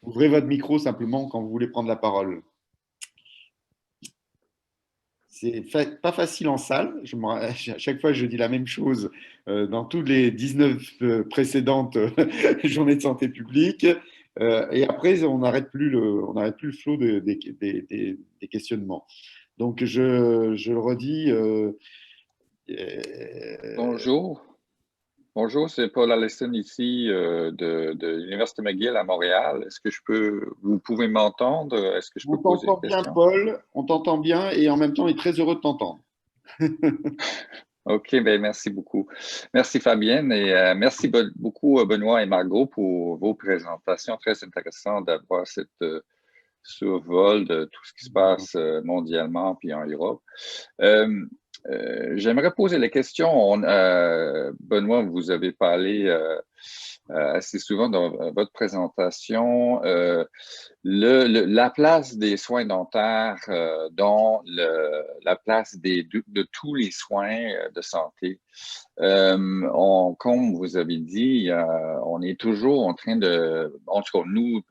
Ouvrez votre micro simplement quand vous voulez prendre la parole. C'est pas facile en salle. À chaque fois, je dis la même chose dans toutes les 19 précédentes journées de santé publique. Et après, on n'arrête plus le flot des questionnements. Donc, je le redis. Bonjour. Bonjour, c'est Paul Allison ici de l'Université McGill à Montréal. Est-ce que vous pouvez m'entendre? Est-ce que je peux poser une question? On t'entend bien, Paul. On t'entend bien et en même temps, on est très heureux de t'entendre. OK, ben merci beaucoup. Merci Fabienne et merci beaucoup Benoît et Margot pour vos présentations. Très intéressant d'avoir cette survol de tout ce qui se passe mondialement puis en Europe. J'aimerais poser la question. Benoît, vous avez parlé assez souvent dans votre présentation la place des soins dentaires dans la place de tous les soins de santé. Comme vous avez dit, on est toujours en train en tout cas nous,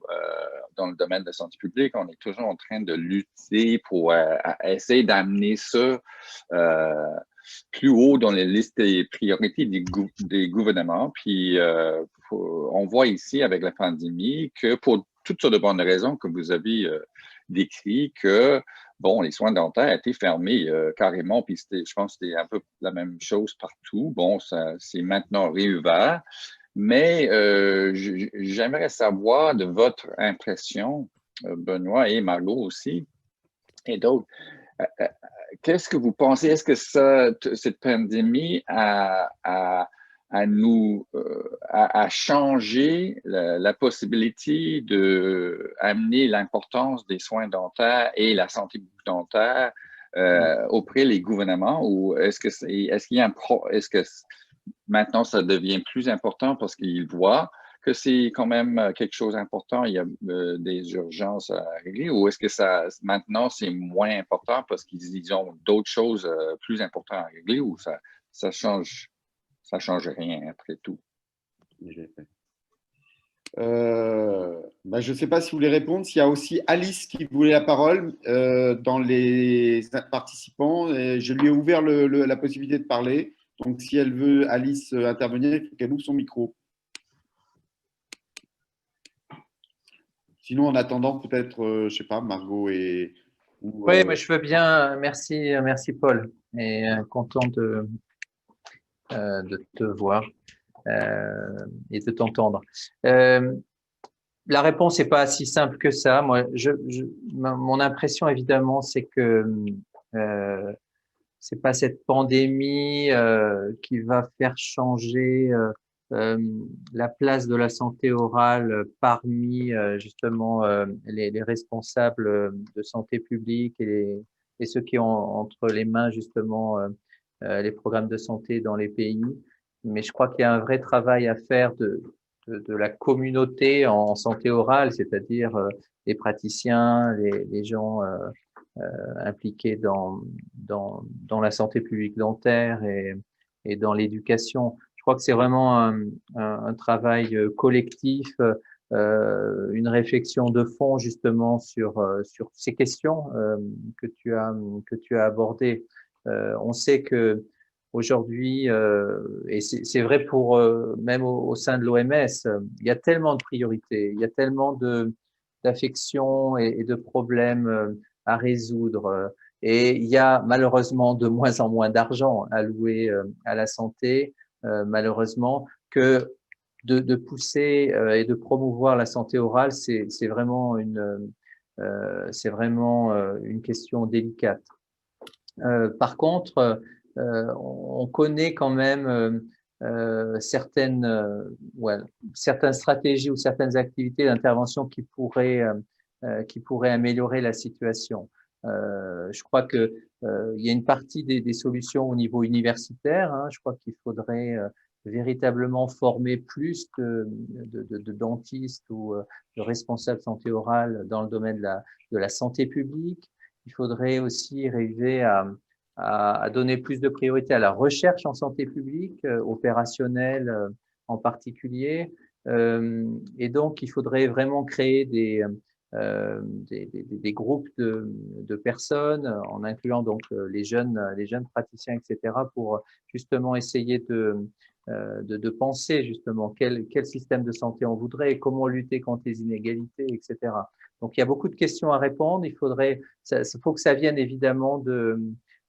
dans le domaine de la santé publique, on est toujours en train de lutter pour essayer d'amener ça plus haut dans les listes des priorités des gouvernements. Puis on voit ici avec la pandémie que pour toutes sortes de bonnes raisons que vous avez décrit que bon, les soins dentaires étaient fermés carrément, puis je pense que c'était un peu la même chose partout. Bon, c'est maintenant réouvert. Mais j'aimerais savoir de votre impression, Benoît et Margot aussi, et d'autres, qu'est-ce que vous pensez? Est-ce que cette pandémie a changé la possibilité d'amener l'importance des soins dentaires et la santé dentaire auprès des gouvernements? Ou est-ce que maintenant ça devient plus important parce qu'ils voient que c'est quand même quelque chose d'important, il y a des urgences à régler, ou est-ce que maintenant c'est moins important parce qu'ils ont d'autres choses plus importantes à régler, ou ça change rien après tout? Je ne sais pas si vous voulez répondre. S'il y a aussi Alice qui voulait la parole dans les participants, je lui ai ouvert la possibilité de parler. Donc, si elle veut, Alice, intervenir, il faut qu'elle ouvre son micro. Sinon, en attendant, peut-être, je ne sais pas, Margot et… Oui, mais je veux bien. Merci Paul. Et content de te voir et de t'entendre. La réponse n'est pas si simple que ça. Moi, mon impression, évidemment, c'est que c'est pas cette pandémie qui va faire changer la place de la santé orale parmi justement les responsables de santé publique et ceux qui ont entre les mains justement les programmes de santé dans les pays. Mais je crois qu'il y a un vrai travail à faire de la communauté en santé orale, c'est-à-dire les praticiens, les gens impliqués dans la santé publique dentaire et dans l'éducation. Je crois que c'est vraiment un travail collectif, une réflexion de fond justement sur ces questions que tu as abordées. On sait que aujourd'hui, et c'est vrai pour même au sein de l'OMS, il y a tellement de priorités, il y a tellement d'affections et de problèmes à résoudre. Et il y a malheureusement de moins en moins d'argent alloué à la santé, malheureusement, que de pousser et de promouvoir la santé orale, c'est vraiment une question délicate. Par contre, on connaît quand même certaines stratégies ou certaines activités d'intervention qui pourraient améliorer la situation. Je crois que il y a une partie des solutions au niveau universitaire. Je crois qu'il faudrait véritablement former plus de dentistes ou de responsables santé orale dans le domaine de la santé publique. Il faudrait aussi arriver à donner plus de priorité à la recherche en santé publique, opérationnelle en particulier. Et donc, il faudrait vraiment créer des groupes de personnes, en incluant donc les jeunes praticiens, etc., pour justement essayer de penser justement quel système de santé on voudrait, comment lutter contre les inégalités, etc. Donc, il y a beaucoup de questions à répondre. Il faut que ça vienne évidemment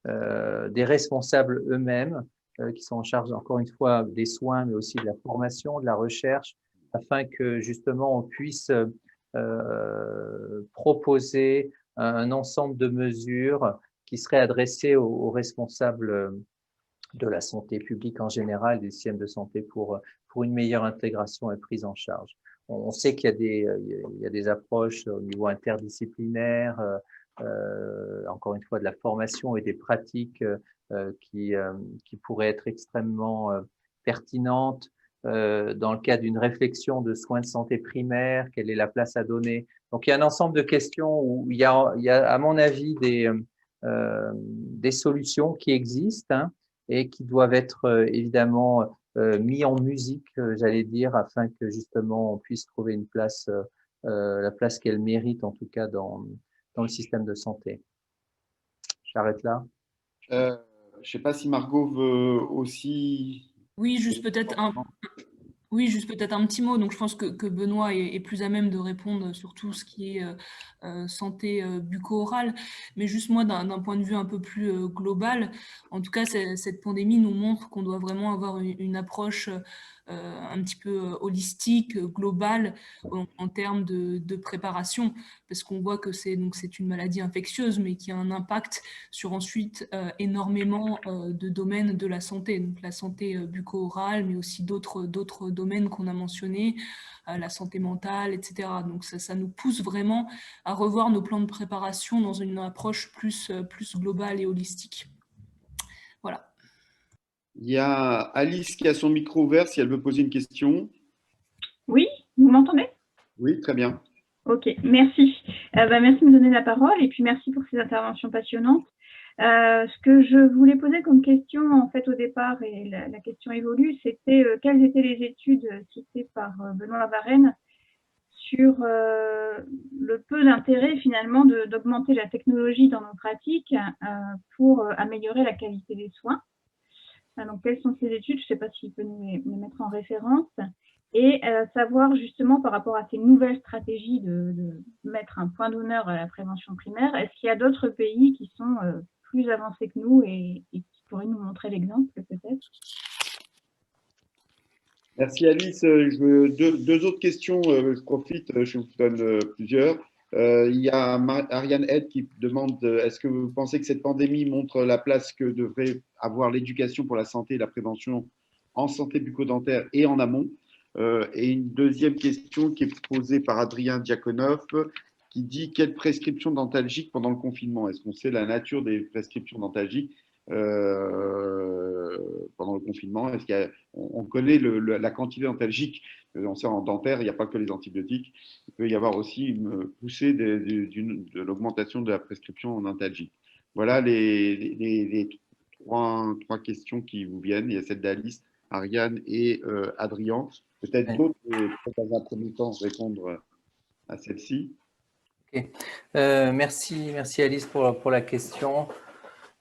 des responsables eux-mêmes qui sont en charge, encore une fois, des soins, mais aussi de la formation, de la recherche, afin que justement on puisse proposer un ensemble de mesures qui seraient adressées aux responsables de la santé publique en général, des systèmes de santé pour une meilleure intégration et prise en charge. On sait qu'il y a des approches au niveau interdisciplinaire, encore une fois de la formation et des pratiques qui pourraient être extrêmement pertinentes dans le cadre d'une réflexion de soins de santé primaire, quelle est la place à donner. Donc il y a un ensemble de questions où il y a à mon avis des solutions qui existent, et qui doivent être évidemment mis en musique, j'allais dire, afin que justement on puisse trouver une place, la place qu'elle mérite en tout cas dans le système de santé. J'arrête là. Je ne sais pas si Margot veut aussi… Oui, juste peut-être un petit mot. Donc, je pense que Benoît est plus à même de répondre sur tout ce qui est santé bucco-orale. Mais juste moi, d'un point de vue un peu plus global, en tout cas, cette pandémie nous montre qu'on doit vraiment avoir une approche un petit peu holistique, globale, en termes de préparation, parce qu'on voit que c'est une maladie infectieuse, mais qui a un impact sur ensuite énormément de domaines de la santé, donc la santé bucco-orale, mais aussi d'autres domaines qu'on a mentionnés, la santé mentale, etc. Donc ça nous pousse vraiment à revoir nos plans de préparation dans une approche plus globale et holistique. Voilà. Il y a Alice qui a son micro ouvert si elle veut poser une question. Oui, vous m'entendez? Oui, très bien. Ok, merci. Merci de me donner la parole et puis merci pour ces interventions passionnantes. Ce que je voulais poser comme question en fait au départ, et la question évolue, c'était quelles étaient les études citées par Benoît Varenne sur le peu d'intérêt finalement d'augmenter la technologie dans nos pratiques pour améliorer la qualité des soins. Donc, quelles sont ces études? Je ne sais pas s'il peut nous les mettre en référence. Et savoir justement par rapport à ces nouvelles stratégies de mettre un point d'honneur à la prévention primaire, est-ce qu'il y a d'autres pays qui sont plus avancés que nous et qui pourraient nous montrer l'exemple peut-être? Merci Alice. Deux autres questions, je profite, je vous donne plusieurs. Il y a Ariane Ed qui demande est-ce que vous pensez que cette pandémie montre la place que devrait avoir l'éducation pour la santé et la prévention en santé bucco-dentaire et en amont? Et une deuxième question qui est posée par Adrien Diakonov qui dit quelle prescription dentalgique pendant le confinement? Est-ce qu'on sait la nature des prescriptions dentalgiques pendant le confinement? On connaît la quantité dentalgique. On sait en dentaire, il n'y a pas que les antibiotiques. Il peut y avoir aussi une poussée de l'augmentation de la prescription dentalgique. Voilà les trois questions qui vous viennent. Il y a celle d'Alice, Ariane et Adrien. Peut-être d'autres, peut-être dans un premier temps répondre à celle-ci. Okay. Merci Alice pour la question.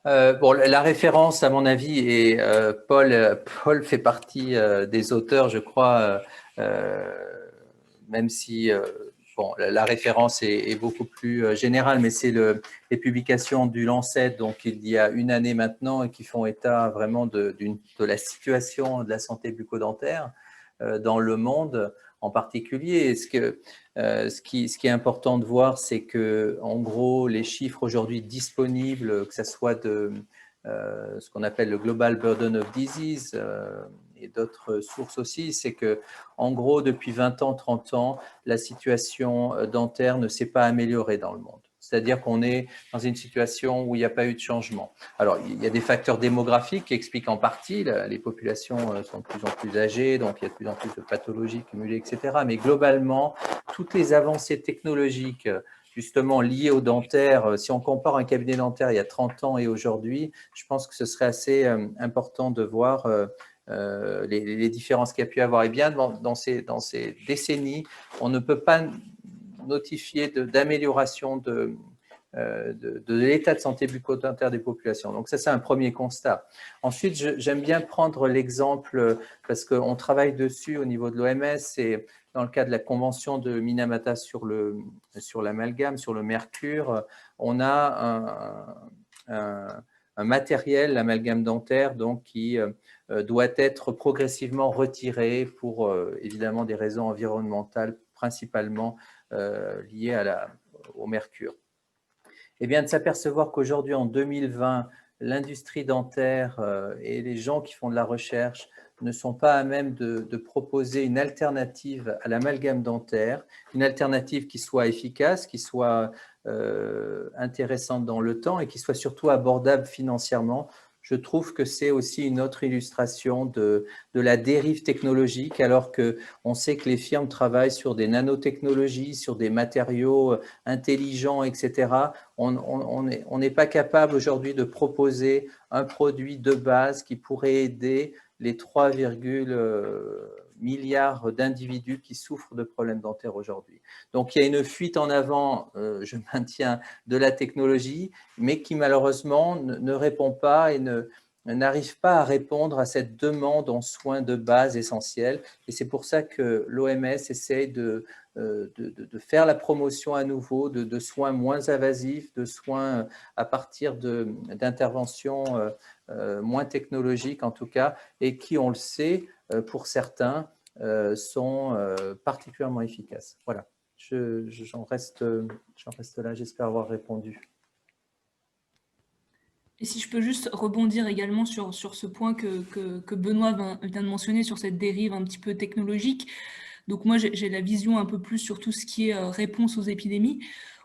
La référence, à mon avis, et Paul fait partie des auteurs, je crois, même si bon, la référence est beaucoup plus générale, mais c'est les publications du Lancet, donc il y a une année maintenant, et qui font état vraiment de la situation de la santé bucco-dentaire dans le monde en particulier. Et ce qui est important de voir, c'est que, en gros, les chiffres aujourd'hui disponibles, que ce soit de ce qu'on appelle le Global Burden of Disease et d'autres sources aussi, c'est que, en gros, depuis 20 ans, 30 ans, la situation dentaire ne s'est pas améliorée dans le monde. C'est-à-dire qu'on est dans une situation où il n'y a pas eu de changement. Alors, il y a des facteurs démographiques qui expliquent en partie, les populations sont de plus en plus âgées, donc il y a de plus en plus de pathologies cumulées, etc. Mais globalement, toutes les avancées technologiques justement liées au dentaire, si on compare un cabinet dentaire il y a 30 ans et aujourd'hui, je pense que ce serait assez important de voir les différences qu'il y a pu avoir. Et bien, dans ces décennies, on ne peut pas notifier d'amélioration de l'état de santé bucco-dentaire des populations. Donc ça, c'est un premier constat. Ensuite, j'aime bien prendre l'exemple, parce qu'on travaille dessus au niveau de l'OMS, et dans le cadre de la convention de Minamata sur l'amalgame, sur le mercure, on a un matériel, l'amalgame dentaire, donc, qui doit être progressivement retiré pour, évidemment, des raisons environnementales, principalement liées au mercure. Et bien, de s'apercevoir qu'aujourd'hui, en 2020, l'industrie dentaire et les gens qui font de la recherche ne sont pas à même de proposer une alternative à l'amalgame dentaire, une alternative qui soit efficace, qui soit intéressante dans le temps et qui soit surtout abordable financièrement. Je trouve que c'est aussi une autre illustration de la dérive technologique, alors qu'on sait que les firmes travaillent sur des nanotechnologies, sur des matériaux intelligents, etc. On n'est pas capable aujourd'hui de proposer un produit de base qui pourrait aider les 3, milliards d'individus qui souffrent de problèmes dentaires aujourd'hui. Donc, il y a une fuite en avant, je maintiens, de la technologie, mais qui malheureusement ne répond pas et n'arrive pas à répondre à cette demande en soins de base essentiels. Et c'est pour ça que l'OMS essaye de faire la promotion à nouveau de soins moins invasifs, de soins à partir d'interventions moins technologiques en tout cas, et qui, on le sait, pour certains, sont particulièrement efficaces. Voilà, j'en reste là, j'espère avoir répondu. Et si je peux juste rebondir également sur ce point que Benoît vient de mentionner, sur cette dérive un petit peu technologique. Donc moi, j'ai la vision un peu plus sur tout ce qui est réponse aux épidémies.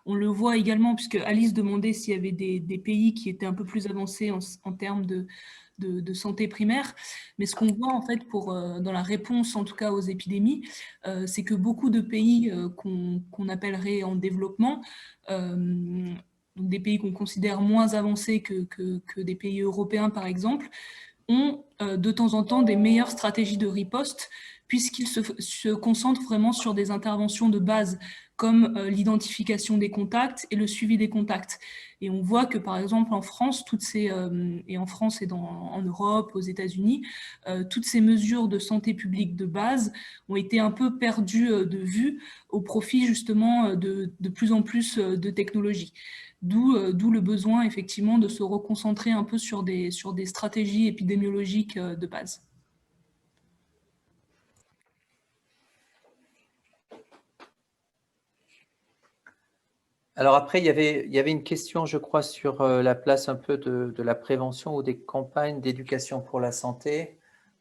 On le voit également, puisque Alice demandait s'il y avait des pays qui étaient un peu plus avancés en termes de santé primaire. Mais ce qu'on voit en fait dans la réponse, en tout cas aux épidémies, c'est que beaucoup de pays qu'on appellerait en développement, donc des pays qu'on considère moins avancés que des pays européens par exemple, ont de temps en temps des meilleures stratégies de riposte, puisqu'ils se concentrent vraiment sur des interventions de base, comme l'identification des contacts et le suivi des contacts. Et on voit que, par exemple, en France, et en France et en Europe, aux États-Unis, toutes ces mesures de santé publique de base ont été un peu perdues de vue au profit, justement, de plus en plus de technologies. D'où le besoin, effectivement, de se reconcentrer un peu sur des stratégies épidémiologiques de base. Alors après, il y avait une question, je crois, sur la place un peu de la prévention ou des campagnes d'éducation pour la santé.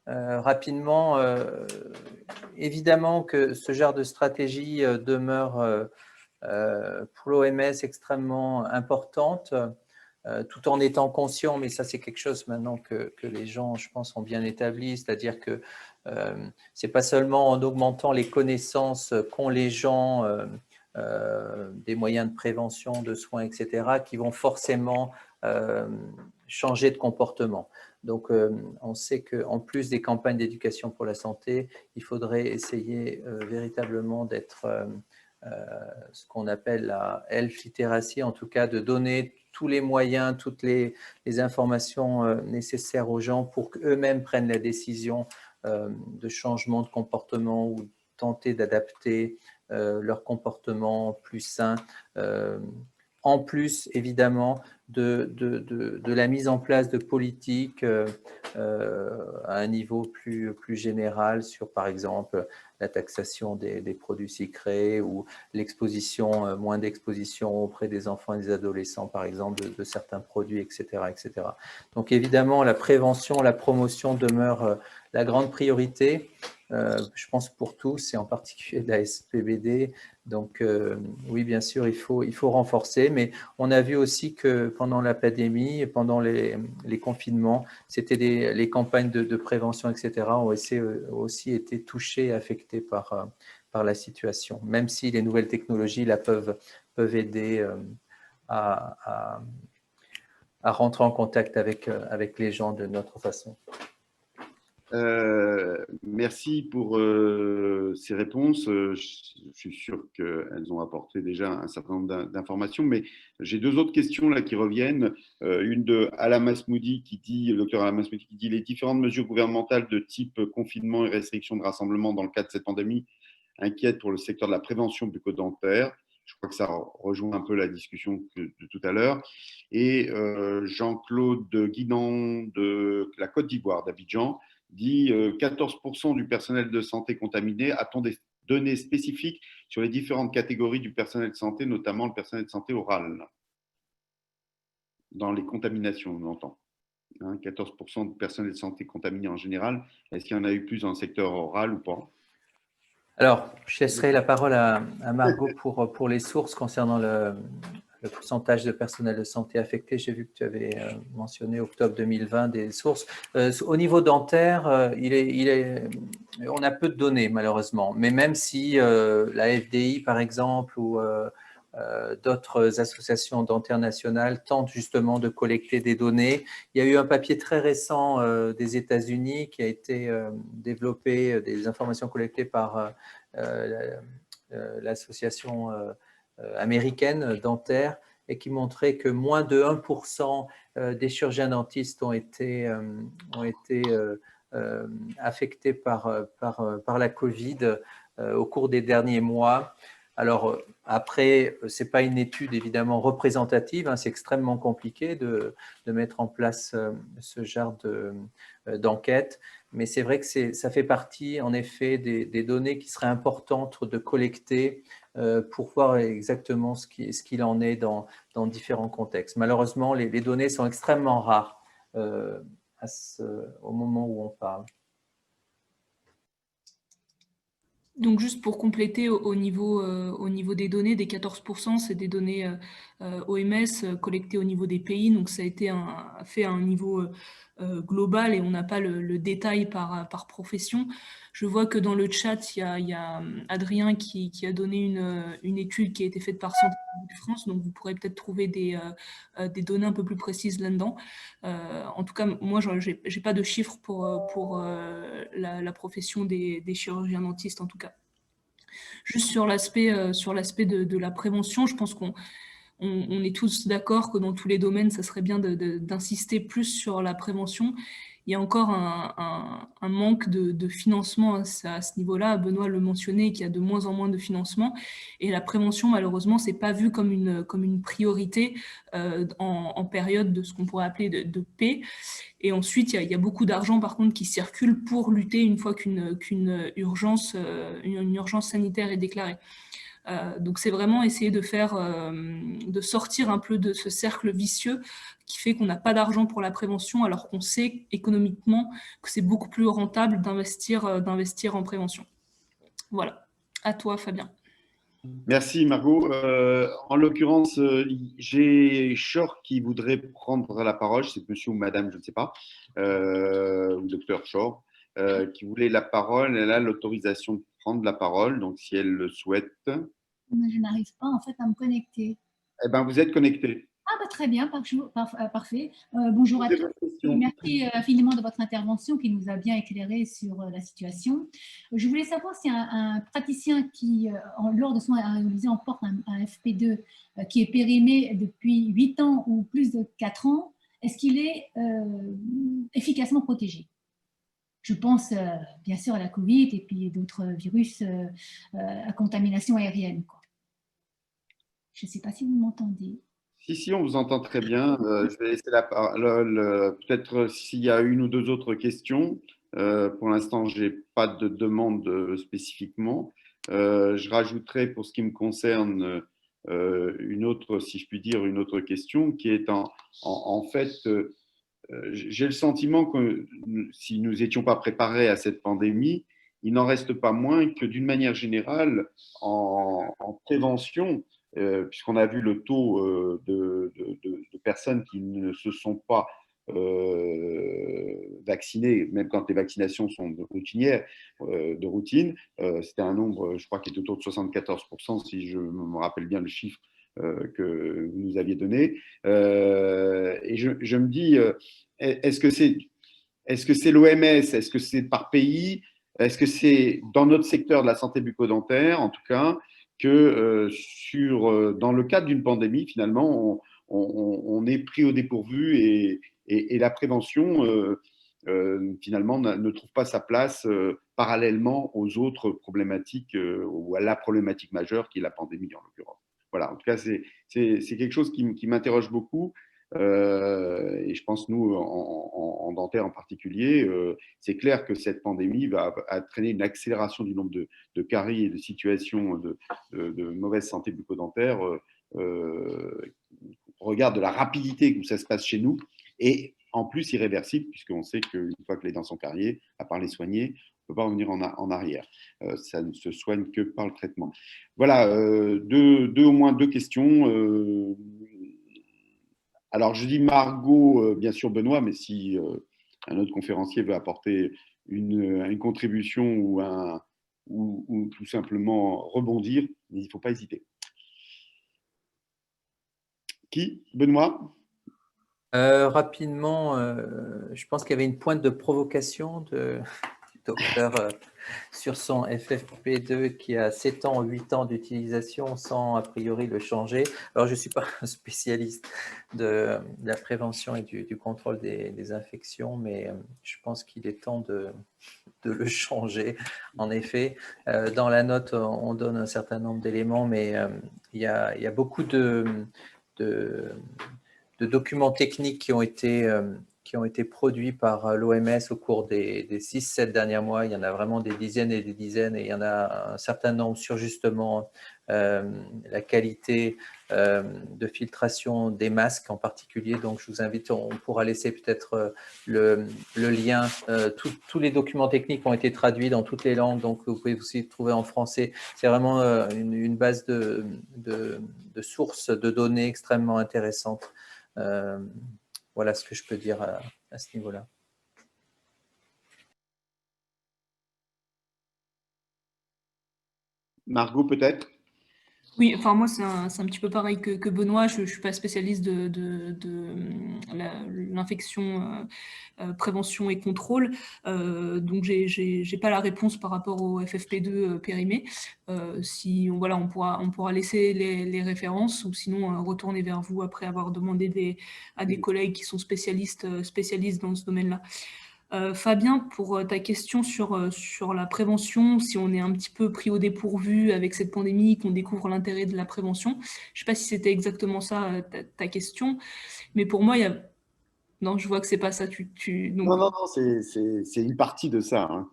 Rapidement, évidemment que ce genre de stratégie demeure pour l'OMS extrêmement importante, tout en étant conscient, mais ça c'est quelque chose maintenant que les gens, je pense, ont bien établi, c'est-à-dire que c'est pas seulement en augmentant les connaissances qu'ont les gens des moyens de prévention, de soins, etc., qui vont forcément changer de comportement. Donc, on sait qu'en plus des campagnes d'éducation pour la santé, il faudrait essayer véritablement d'être ce qu'on appelle la health literacy, en tout cas de donner tous les moyens, toutes les informations nécessaires aux gens pour qu'eux-mêmes prennent la décision de changement de comportement ou tenter d'adapter leur comportement plus sain, en plus évidemment de la mise en place de politiques à un niveau plus général sur, par exemple, la taxation des produits sucrés ou l'exposition, moins d'exposition auprès des enfants et des adolescents, par exemple, de certains produits, etc., etc. Donc évidemment, la prévention, la promotion demeure la grande priorité, je pense pour tous, et en particulier de la SPBD. Donc oui, bien sûr, il faut renforcer, mais on a vu aussi que pendant la pandémie et pendant les confinements, c'était les campagnes de prévention, etc., ont aussi été touchées et affectées par la situation, même si les nouvelles technologies là, peuvent aider à rentrer en contact avec les gens de notre façon. Merci pour ces réponses. Je suis sûr qu'elles ont apporté déjà un certain nombre d'informations, mais j'ai deux autres questions là qui reviennent. Une de Ala Masmoudi qui dit, le docteur Ala Masmoudi qui dit les différentes mesures gouvernementales de type confinement et restriction de rassemblement dans le cadre de cette pandémie inquiètent pour le secteur de la prévention bucco-dentaire. Je crois que ça rejoint un peu la discussion de tout à l'heure. Et Jean-Claude Guinan de la Côte d'Ivoire, d'Abidjan, dit 14% du personnel de santé contaminé. A-t-on des données spécifiques sur les différentes catégories du personnel de santé, notamment le personnel de santé oral, dans les contaminations, on entend 14% du personnel de santé contaminé en général. Est-ce qu'il y en a eu plus dans le secteur oral ou pas? Alors, je laisserai la parole à Margot pour les sources concernant le pourcentage de personnel de santé affecté. J'ai vu que tu avais mentionné octobre 2020 des sources. Au niveau dentaire, on a peu de données malheureusement, mais même si la FDI par exemple ou d'autres associations dentaires nationales tentent justement de collecter des données. Il y a eu un papier très récent des États-Unis qui a été développé, des informations collectées par l'association américaine dentaire et qui montrait que moins de 1% des chirurgiens dentistes ont été affectés par la Covid au cours des derniers mois. Alors après, ce n'est pas une étude évidemment représentative, hein, c'est extrêmement compliqué de mettre en place ce genre d'enquête, mais c'est vrai que ça fait partie en effet des données qui seraient importantes de collecter pour voir exactement ce qu'il en est dans différents contextes. Malheureusement, les données sont extrêmement rares au moment où on parle. Donc, juste pour compléter au niveau des données, des 14%, c'est des données OMS collectées au niveau des pays. Donc, ça a été fait à un niveau global et on n'a pas le détail par profession. Je vois que dans le chat, il y a Adrien qui a donné une étude qui a été faite par Santé publique France. Donc, vous pourrez peut-être trouver des données un peu plus précises là-dedans. En tout cas, moi, je n'ai pas de chiffres pour la profession des chirurgiens dentistes, en tout cas. Juste sur l'aspect de la prévention, je pense qu'on est tous d'accord que dans tous les domaines, ça serait bien d'insister plus sur la prévention. Il y a encore un manque de financement à ce niveau-là. Benoît le mentionnait, qu'il y a de moins en moins de financement. Et la prévention, malheureusement, ce n'est pas vu comme une priorité en période de ce qu'on pourrait appeler de paix. Et ensuite, il y a beaucoup d'argent, par contre, qui circule pour lutter une fois qu'une urgence sanitaire est déclarée. Donc, c'est vraiment essayer de sortir un peu de ce cercle vicieux qui fait qu'on n'a pas d'argent pour la prévention, alors qu'on sait économiquement que c'est beaucoup plus rentable d'investir en prévention. Voilà. À toi, Fabien. Merci Margot. En l'occurrence, j'ai Shore qui voudrait prendre la parole. C'est monsieur ou madame, je ne sais pas, ou docteur Shore, qui voulait la parole. Elle a l'autorisation de prendre la parole, donc si elle le souhaite. Je n'arrive pas en fait à me connecter. Eh bien, vous êtes connecté. Ah bah très bien, parfait. Bonjour à tous. Merci infiniment de votre intervention qui nous a bien éclairé sur la situation. Je voulais savoir si un praticien qui, lors de son réalisation, emporte un FP2 qui est périmé depuis 8 ans ou plus de 4 ans, est-ce qu'il est efficacement protégé? Je pense bien sûr à la Covid et puis d'autres virus à contamination aérienne, quoi. Je ne sais pas si vous m'entendez. Si, on vous entend très bien. Je vais laisser la parole. Peut-être s'il y a une ou deux autres questions. Pour l'instant, je n'ai pas de demande spécifiquement. Je rajouterai pour ce qui me concerne une autre, si je puis dire, une autre question qui est en fait, j'ai le sentiment que si nous n'étions pas préparés à cette pandémie, il n'en reste pas moins que d'une manière générale, en prévention, puisqu'on a vu le taux de personnes qui ne se sont pas vaccinées, même quand les vaccinations sont routinières, de routine, c'était un nombre, je crois, qui est autour de 74%, si je me rappelle bien le chiffre que vous nous aviez donné. Et je me dis, est-ce que c'est l'OMS? Est-ce que c'est par pays? Est-ce que c'est dans notre secteur de la santé bucco-dentaire, en tout cas, que dans le cadre d'une pandémie, finalement, on est pris au dépourvu et la prévention, finalement, ne trouve pas sa place parallèlement aux autres problématiques ou à la problématique majeure qui est la pandémie, en l'occurrence. Voilà, en tout cas, c'est quelque chose qui m'interroge beaucoup. Et je pense, nous, en dentaire en particulier, c'est clair que cette pandémie va entraîner une accélération du nombre de caries et de situations de mauvaise santé bucco-dentaire au regard de la rapidité où ça se passe chez nous, et en plus irréversible, puisqu'on sait qu'une fois que les dents sont cariées, à part les soigner, on ne peut pas revenir en arrière. Ça ne se soigne que par le traitement. Voilà, au moins deux questions. Alors, je dis Margot, bien sûr Benoît, mais si un autre conférencier veut apporter une contribution ou tout simplement rebondir, il ne faut pas hésiter. Qui? Benoît? Rapidement, je pense qu'il y avait une pointe de provocation du docteur sur son FFP2 qui a 7 ans, 8 ans d'utilisation sans a priori le changer. Alors, je ne suis pas un spécialiste de la prévention et du contrôle des infections, mais je pense qu'il est temps de le changer. En effet, dans la note, on donne un certain nombre d'éléments, mais il y a beaucoup de documents techniques qui ont été produits par l'OMS au cours des 6-7 derniers mois. Il y en a vraiment des dizaines et des dizaines, et il y en a un certain nombre sur justement la qualité de filtration des masques en particulier. Donc, je vous invite, on pourra laisser peut-être le lien. Tous les documents techniques ont été traduits dans toutes les langues, donc vous pouvez aussi le trouver en français. C'est vraiment une base de sources de données extrêmement intéressante. Voilà ce que je peux dire à ce niveau-là. Margot, peut-être? Oui, enfin moi c'est un petit peu pareil que Benoît, je ne suis pas spécialiste de l'infection, prévention et contrôle, donc j'ai pas la réponse par rapport au FFP2 périmé. Voilà, on pourra laisser les références, ou sinon retourner vers vous après avoir demandé à des collègues qui sont spécialistes dans ce domaine-là. Fabien, pour ta question sur la prévention, si on est un petit peu pris au dépourvu avec cette pandémie, qu'on découvre l'intérêt de la prévention, je ne sais pas si c'était exactement ça ta question, mais pour moi, non, je vois que ce n'est pas ça. Donc... Non, c'est une partie de ça. Hein.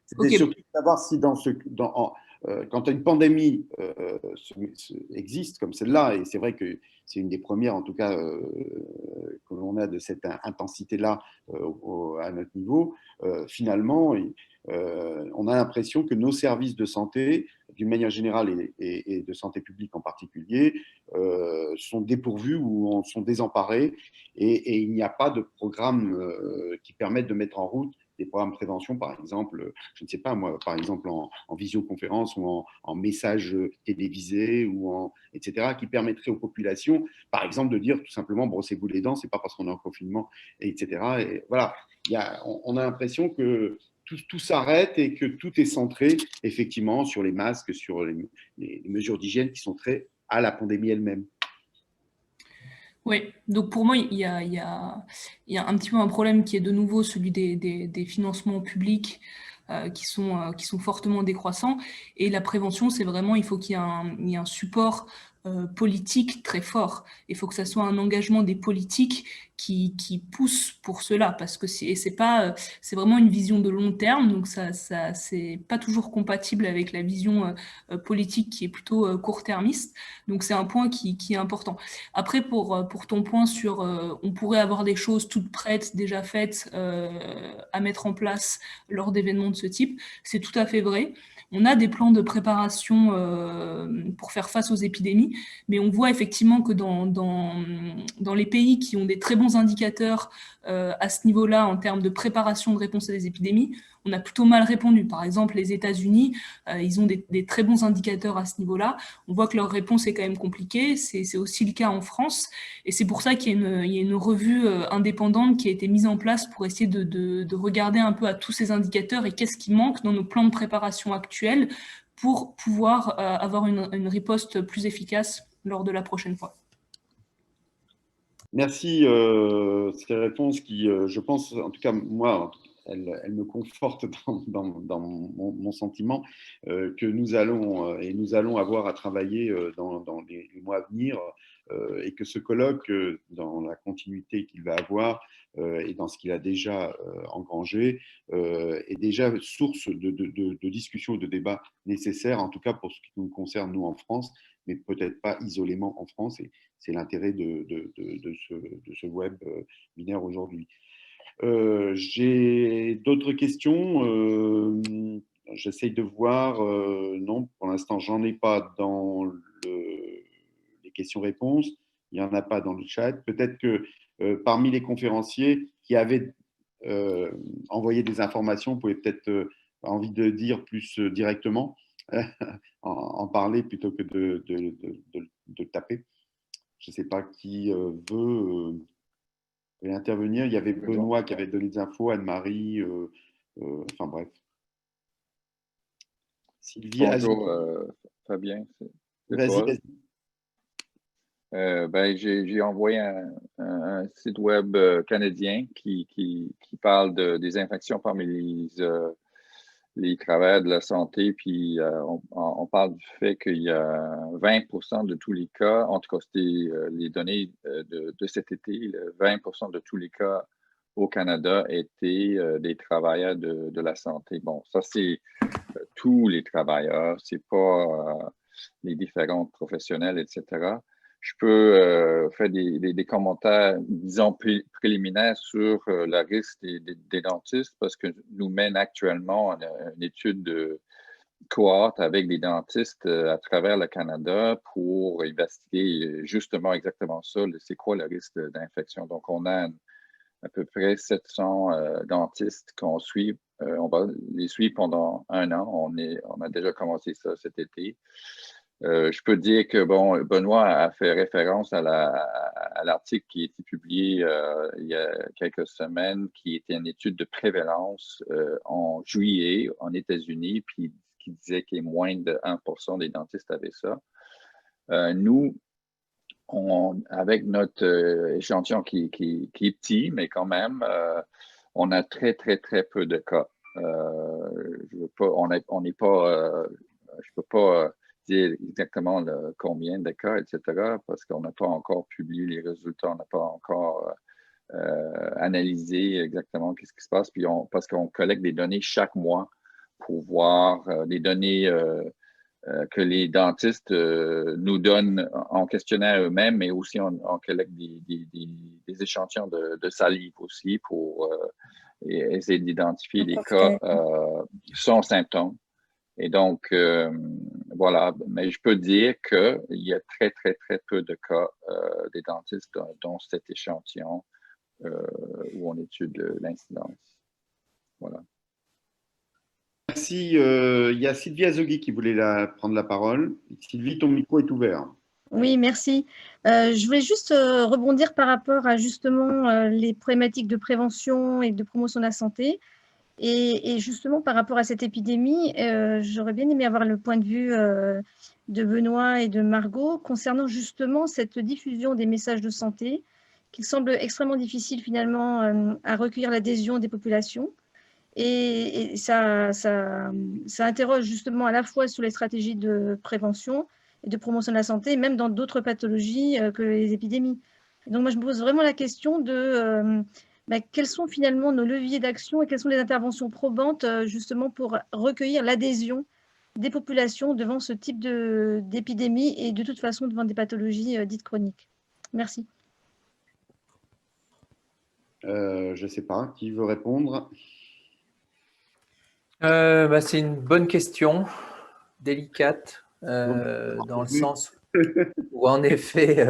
C'était Okay. surtout de savoir si quand une pandémie existe comme celle-là, et c'est vrai que c'est une des premières, en tout cas, que l'on a de cette intensité-là à notre niveau, finalement, on a l'impression que nos services de santé, d'une manière générale et de santé publique en particulier, sont dépourvus ou sont désemparés, et il n'y a pas de programme qui permette de mettre en route des programmes de prévention, par exemple, je ne sais pas moi, par exemple en visioconférence ou en message télévisé, etc., qui permettraient aux populations, par exemple, de dire tout simplement brossez-vous les dents, c'est pas parce qu'on est en confinement, etc. Et voilà, on a l'impression que tout s'arrête et que tout est centré effectivement sur les masques, sur les mesures d'hygiène qui sont très à la pandémie elle-même. Oui, donc pour moi, il y a un petit peu un problème qui est de nouveau celui des financements publics qui sont fortement décroissants. Et la prévention, c'est vraiment, il faut qu'il y ait un support politique très fort. Il faut que ça soit un engagement des politiques qui poussent pour cela, parce que c'est vraiment une vision de long terme, donc c'est pas toujours compatible avec la vision politique qui est plutôt court-termiste. Donc c'est un point qui est important. Après, pour ton point sur on pourrait avoir des choses toutes prêtes, déjà faites à mettre en place lors d'événements de ce type, c'est tout à fait vrai. On a des plans de préparation pour faire face aux épidémies, mais on voit effectivement que dans les pays qui ont des très bons indicateurs à ce niveau-là en termes de préparation de réponse à des épidémies, on a plutôt mal répondu. Par exemple, les États-Unis, ils ont des très bons indicateurs à ce niveau-là. On voit que leur réponse est quand même compliquée. C'est aussi le cas en France. Et c'est pour ça qu'il y a une revue indépendante qui a été mise en place pour essayer de regarder un peu à tous ces indicateurs et qu'est-ce qui manque dans nos plans de préparation actuels pour pouvoir avoir une riposte plus efficace lors de la prochaine fois. Merci. Ces réponses qui, je pense, en tout cas, moi, elles me confortent dans mon sentiment que nous allons avoir à travailler dans les mois à venir et que ce colloque, dans la continuité qu'il va avoir et dans ce qu'il a déjà engrangé, est déjà source de discussions, de débats nécessaires, en tout cas pour ce qui nous concerne, nous, en France, mais peut-être pas isolément en France. Et c'est l'intérêt de ce webinaire aujourd'hui. J'ai d'autres questions. J'essaye de voir. Non, pour l'instant, j'en ai pas dans les questions-réponses. Il n'y en a pas dans le chat. Peut-être que parmi les conférenciers qui avaient envoyé des informations, vous pouvez peut-être envie de dire plus directement, en parler plutôt que de taper. Je ne sais pas qui veut intervenir. Il y avait Benoît qui avait donné des infos, Anne-Marie, enfin bref. Sylvie, bonjour Fabien. Vas-y. J'ai envoyé un site web canadien qui parle des infections parmi les travailleurs de la santé, puis on parle du fait qu'il y a 20% de tous les cas, en tout cas c'était les données de cet été, 20% de tous les cas au Canada étaient des travailleurs de la santé. Bon, ça c'est tous les travailleurs, c'est pas les différents professionnels, etc. Je peux faire des commentaires, disons, préliminaires sur le risque des dentistes parce que nous mène actuellement une étude de cohorte avec des dentistes à travers le Canada pour investiguer justement exactement ça, c'est quoi le risque d'infection. Donc, on a à peu près 700 dentistes qu'on suit. On va les suivre pendant 1 an. On a déjà commencé ça cet été. Je peux dire que, bon, Benoît a fait référence à l'article qui a été publié il y a quelques semaines, qui était une étude de prévalence en juillet en États-Unis, puis qui disait qu'il y a moins de 1% des dentistes avaient ça. Nous, avec notre échantillon qui est petit, mais quand même, on a très, très, très peu de cas. Je veux pas, on n'est pas, je peux pas dire exactement combien de cas, etc., parce qu'on n'a pas encore publié les résultats, on n'a pas encore analysé exactement qu'est-ce qui se passe, puis parce qu'on collecte des données chaque mois pour voir des données que les dentistes nous donnent en questionnaire eux-mêmes, mais aussi on collecte des échantillons de salive aussi pour essayer d'identifier les cas sans symptômes. Et donc, voilà, mais je peux dire qu'il y a très, très, très peu de cas des dentistes dans cet échantillon où on étudie l'incidence. Voilà. Merci. Il y a Sylvie Azogui qui voulait prendre la parole. Sylvie, ton micro est ouvert. Oui, merci. Je voulais juste rebondir par rapport à justement les problématiques de prévention et de promotion de la santé. Et justement, par rapport à cette épidémie, j'aurais bien aimé avoir le point de vue de Benoît et de Margot concernant justement cette diffusion des messages de santé qu'il semble extrêmement difficile finalement à recueillir l'adhésion des populations. Et ça interroge justement à la fois sur les stratégies de prévention et de promotion de la santé, même dans d'autres pathologies que les épidémies. Donc moi, je me pose vraiment la question de quels sont finalement nos leviers d'action et quelles sont les interventions probantes justement pour recueillir l'adhésion des populations devant ce type d'épidémie et de toute façon devant des pathologies dites chroniques. Merci. Je ne sais pas, qui veut répondre? C'est une bonne question, délicate, dans le sens où en effet,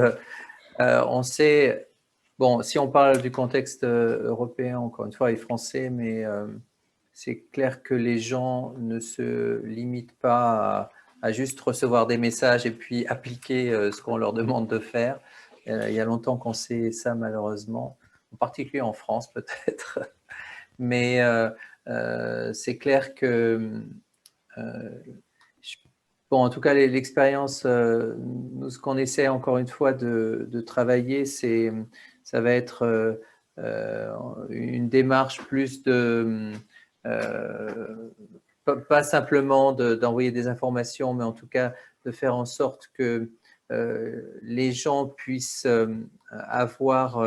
on sait, bon, si on parle du contexte européen, encore une fois, et français, mais c'est clair que les gens ne se limitent pas à juste recevoir des messages et puis appliquer ce qu'on leur demande de faire. Il y a longtemps qu'on sait ça, malheureusement, en particulier en France peut-être. Mais c'est clair que, bon, en tout cas, l'expérience, nous, ce qu'on essaie encore une fois de travailler, ça va être une démarche plus de, pas simplement d'envoyer des informations, mais en tout cas de faire en sorte que les gens puissent avoir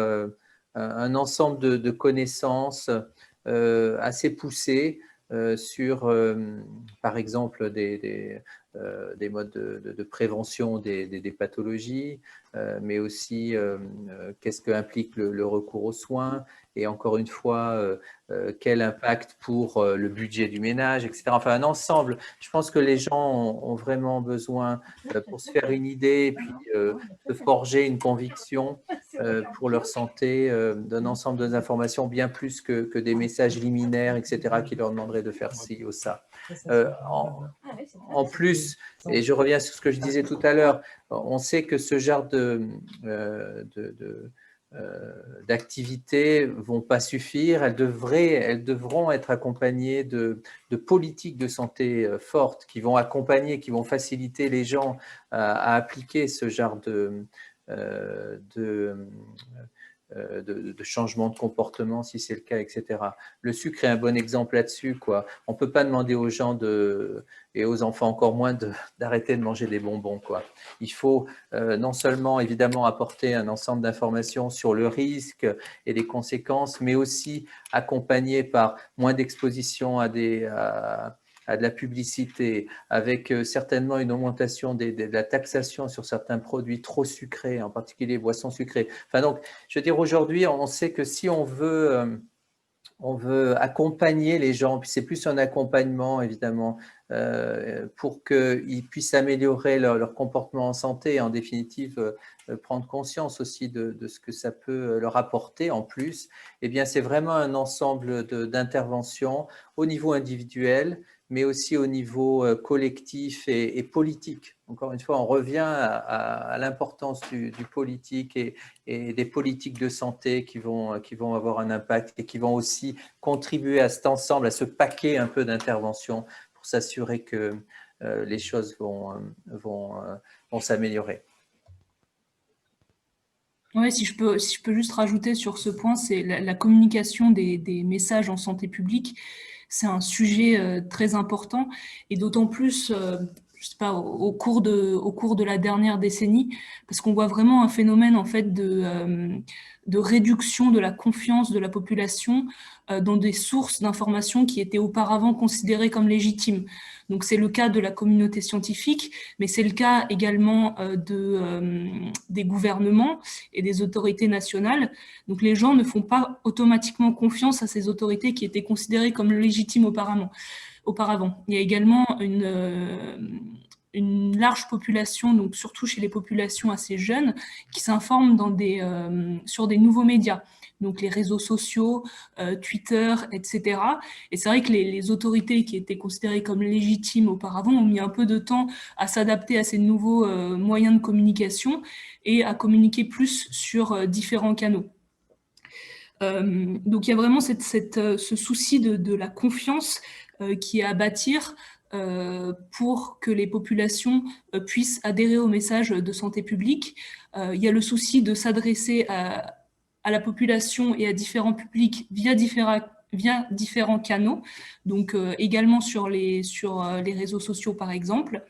un ensemble de connaissances assez poussées sur, par exemple, des modes de prévention des pathologies, mais aussi qu'est-ce qu'implique le recours aux soins, et encore une fois, quel impact pour le budget du ménage, etc. Enfin, un ensemble. Je pense que les gens ont vraiment besoin, pour se faire une idée, et puis de forger une conviction pour leur santé, d'un ensemble d'informations bien plus que des messages liminaires, etc., qui leur demanderaient de faire ci ou ça. En plus, et je reviens sur ce que je disais tout à l'heure, on sait que ce genre d'activités ne vont pas suffire, elles devront être accompagnées de politiques de santé fortes qui vont accompagner, qui vont faciliter les gens à appliquer ce genre de changement de comportement, si c'est le cas, etc. Le sucre est un bon exemple là-dessus, quoi. On ne peut pas demander aux gens et aux enfants encore moins d'arrêter de manger des bonbons, quoi. Il faut non seulement évidemment apporter un ensemble d'informations sur le risque et les conséquences, mais aussi accompagner par moins d'exposition à de la publicité, avec certainement une augmentation de la taxation sur certains produits trop sucrés, en particulier les boissons sucrées. Enfin donc, je veux dire, aujourd'hui, on sait que si on veut accompagner les gens, puis c'est plus un accompagnement évidemment, pour qu'ils puissent améliorer leur comportement en santé et en définitive prendre conscience aussi de ce que ça peut leur apporter en plus, eh bien c'est vraiment un ensemble d'interventions au niveau individuel, mais aussi au niveau collectif et politique. Encore une fois, on revient à l'importance du politique et des politiques de santé qui vont avoir un impact et qui vont aussi contribuer à cet ensemble, à ce paquet un peu d'interventions pour s'assurer que les choses vont s'améliorer. Oui, si je peux juste rajouter sur ce point, c'est la communication des messages en santé publique. C'est un sujet très important et d'autant plus, je sais pas, au cours de la dernière décennie, parce qu'on voit vraiment un phénomène en fait de réduction de la confiance de la population dans des sources d'informations qui étaient auparavant considérées comme légitimes. Donc c'est le cas de la communauté scientifique, mais c'est le cas également des gouvernements et des autorités nationales. Donc les gens ne font pas automatiquement confiance à ces autorités qui étaient considérées comme légitimes auparavant. Il y a également une large population, donc surtout chez les populations assez jeunes, qui s'informent sur des nouveaux médias, donc les réseaux sociaux, Twitter, etc. Et c'est vrai que les autorités qui étaient considérées comme légitimes auparavant ont mis un peu de temps à s'adapter à ces nouveaux moyens de communication et à communiquer plus sur différents canaux. Donc il y a vraiment ce souci de la confiance qui est à bâtir pour que les populations puissent adhérer au message de santé publique. Il y a le souci de s'adresser à la population et à différents publics via différents canaux, donc également sur les réseaux sociaux par exemple.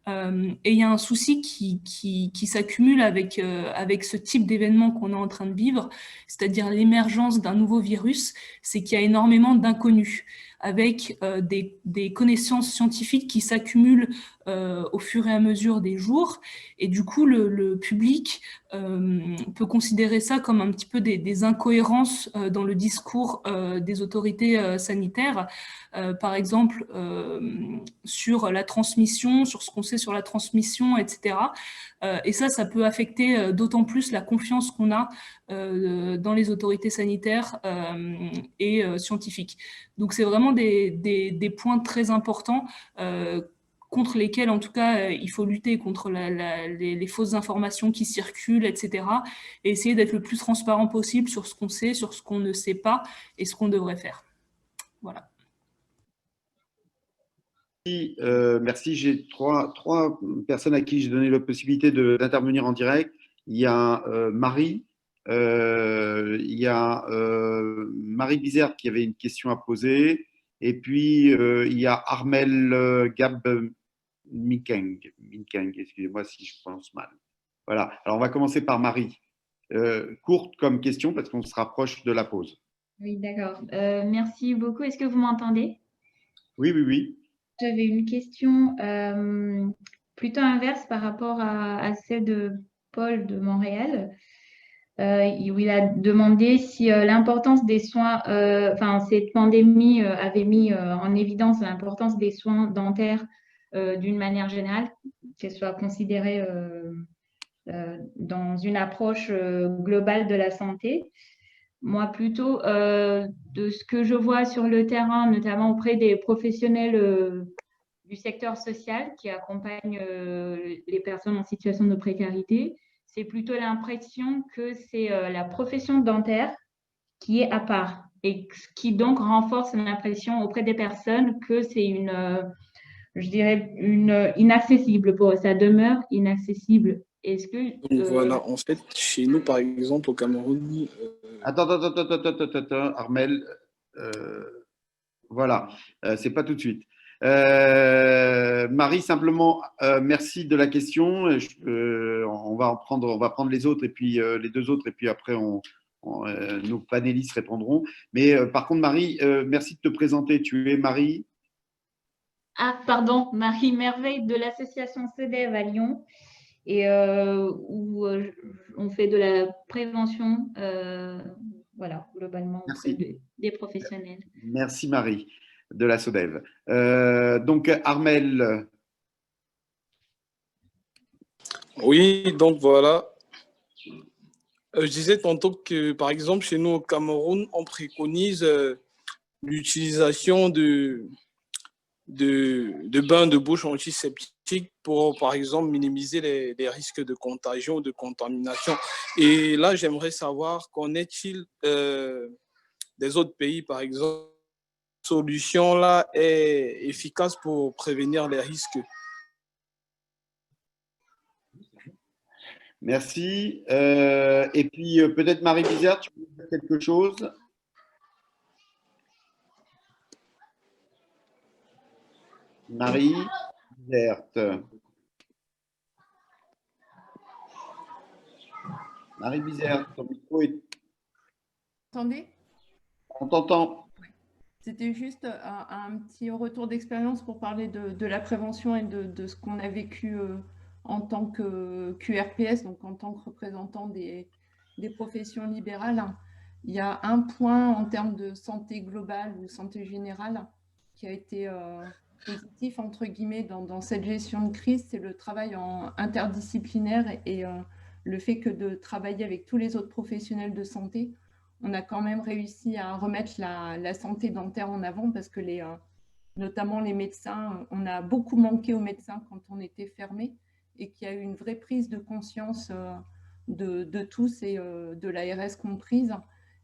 Et il y a un souci qui s'accumule avec ce type d'événement qu'on est en train de vivre, c'est-à-dire l'émergence d'un nouveau virus, c'est qu'il y a énormément d'inconnus, avec des connaissances scientifiques qui s'accumulent au fur et à mesure des jours. Et du coup, le public peut considérer ça comme un petit peu des incohérences dans le discours des autorités sanitaires. Par exemple, sur la transmission, sur ce qu'on sait sur la transmission, etc. Et ça peut affecter d'autant plus la confiance qu'on a dans les autorités sanitaires et scientifiques. Donc, c'est vraiment des points très importants contre lesquels, en tout cas, il faut lutter contre les fausses informations qui circulent, etc. Et essayer d'être le plus transparent possible sur ce qu'on sait, sur ce qu'on ne sait pas et ce qu'on devrait faire. Voilà. Merci. J'ai trois personnes à qui j'ai donné la possibilité d'intervenir en direct. Il y a Marie, il y a Marie Bizert qui avait une question à poser, et puis il y a Armel Gab-Mikeng, excusez-moi si je prononce mal. Voilà, alors on va commencer par Marie. Courte comme question parce qu'on se rapproche de la pause. Oui, d'accord. Merci beaucoup. Est-ce que vous m'entendez? Oui, oui, oui. J'avais une question plutôt inverse par rapport à celle de Paul de Montréal, où il a demandé si l'importance des soins, cette pandémie avait mis en évidence l'importance des soins dentaires d'une manière générale, qu'elle soit considérée dans une approche globale de la santé. Moi, plutôt, de ce que je vois sur le terrain, notamment auprès des professionnels du secteur social qui accompagnent les personnes en situation de précarité, c'est plutôt l'impression que c'est la profession dentaire qui est à part et qui donc renforce l'impression auprès des personnes que c'est je dirais, inaccessible pour eux. Ça demeure inaccessible. Est-ce que… Donc voilà, en fait, chez nous, par exemple, au Cameroun… Attends, Armel. Voilà, c'est pas tout de suite. Marie, simplement, merci de la question. On va prendre les autres et puis les deux autres, et puis après, nos panélistes répondront. Mais par contre, Marie, merci de te présenter. Tu es Marie? Ah, pardon, Marie Merveille de l'association CEDEV à Lyon, et où on fait de la prévention, voilà, globalement, des professionnels. Merci Marie de la SODEV. Donc Armel. Oui, donc voilà. Je disais tantôt que, par exemple, chez nous au Cameroun, on préconise l'utilisation de bains de bouche antiseptiques pour, par exemple, minimiser les risques de contagion ou de contamination. Et là, j'aimerais savoir, qu'en est-il des autres pays, par exemple, cette solution-là est efficace pour prévenir les risques? Merci. Et puis, peut-être Marie Bizert, tu veux dire quelque chose? Marie Bizert. Marie Bizert, ton micro est… Entendez? On t'entend. C'était juste un petit retour d'expérience pour parler de la prévention et de ce qu'on a vécu en tant que QRPS, donc en tant que représentant des professions libérales. Il y a un point en termes de santé globale ou santé générale qui a été positif, entre guillemets, dans cette gestion de crise, c'est le travail interdisciplinaire et le fait que de travailler avec tous les autres professionnels de santé, on a quand même réussi à remettre la santé dentaire en avant parce que notamment les médecins, on a beaucoup manqué aux médecins quand on était fermé et qu'il y a eu une vraie prise de conscience de tous et de l'ARS comprise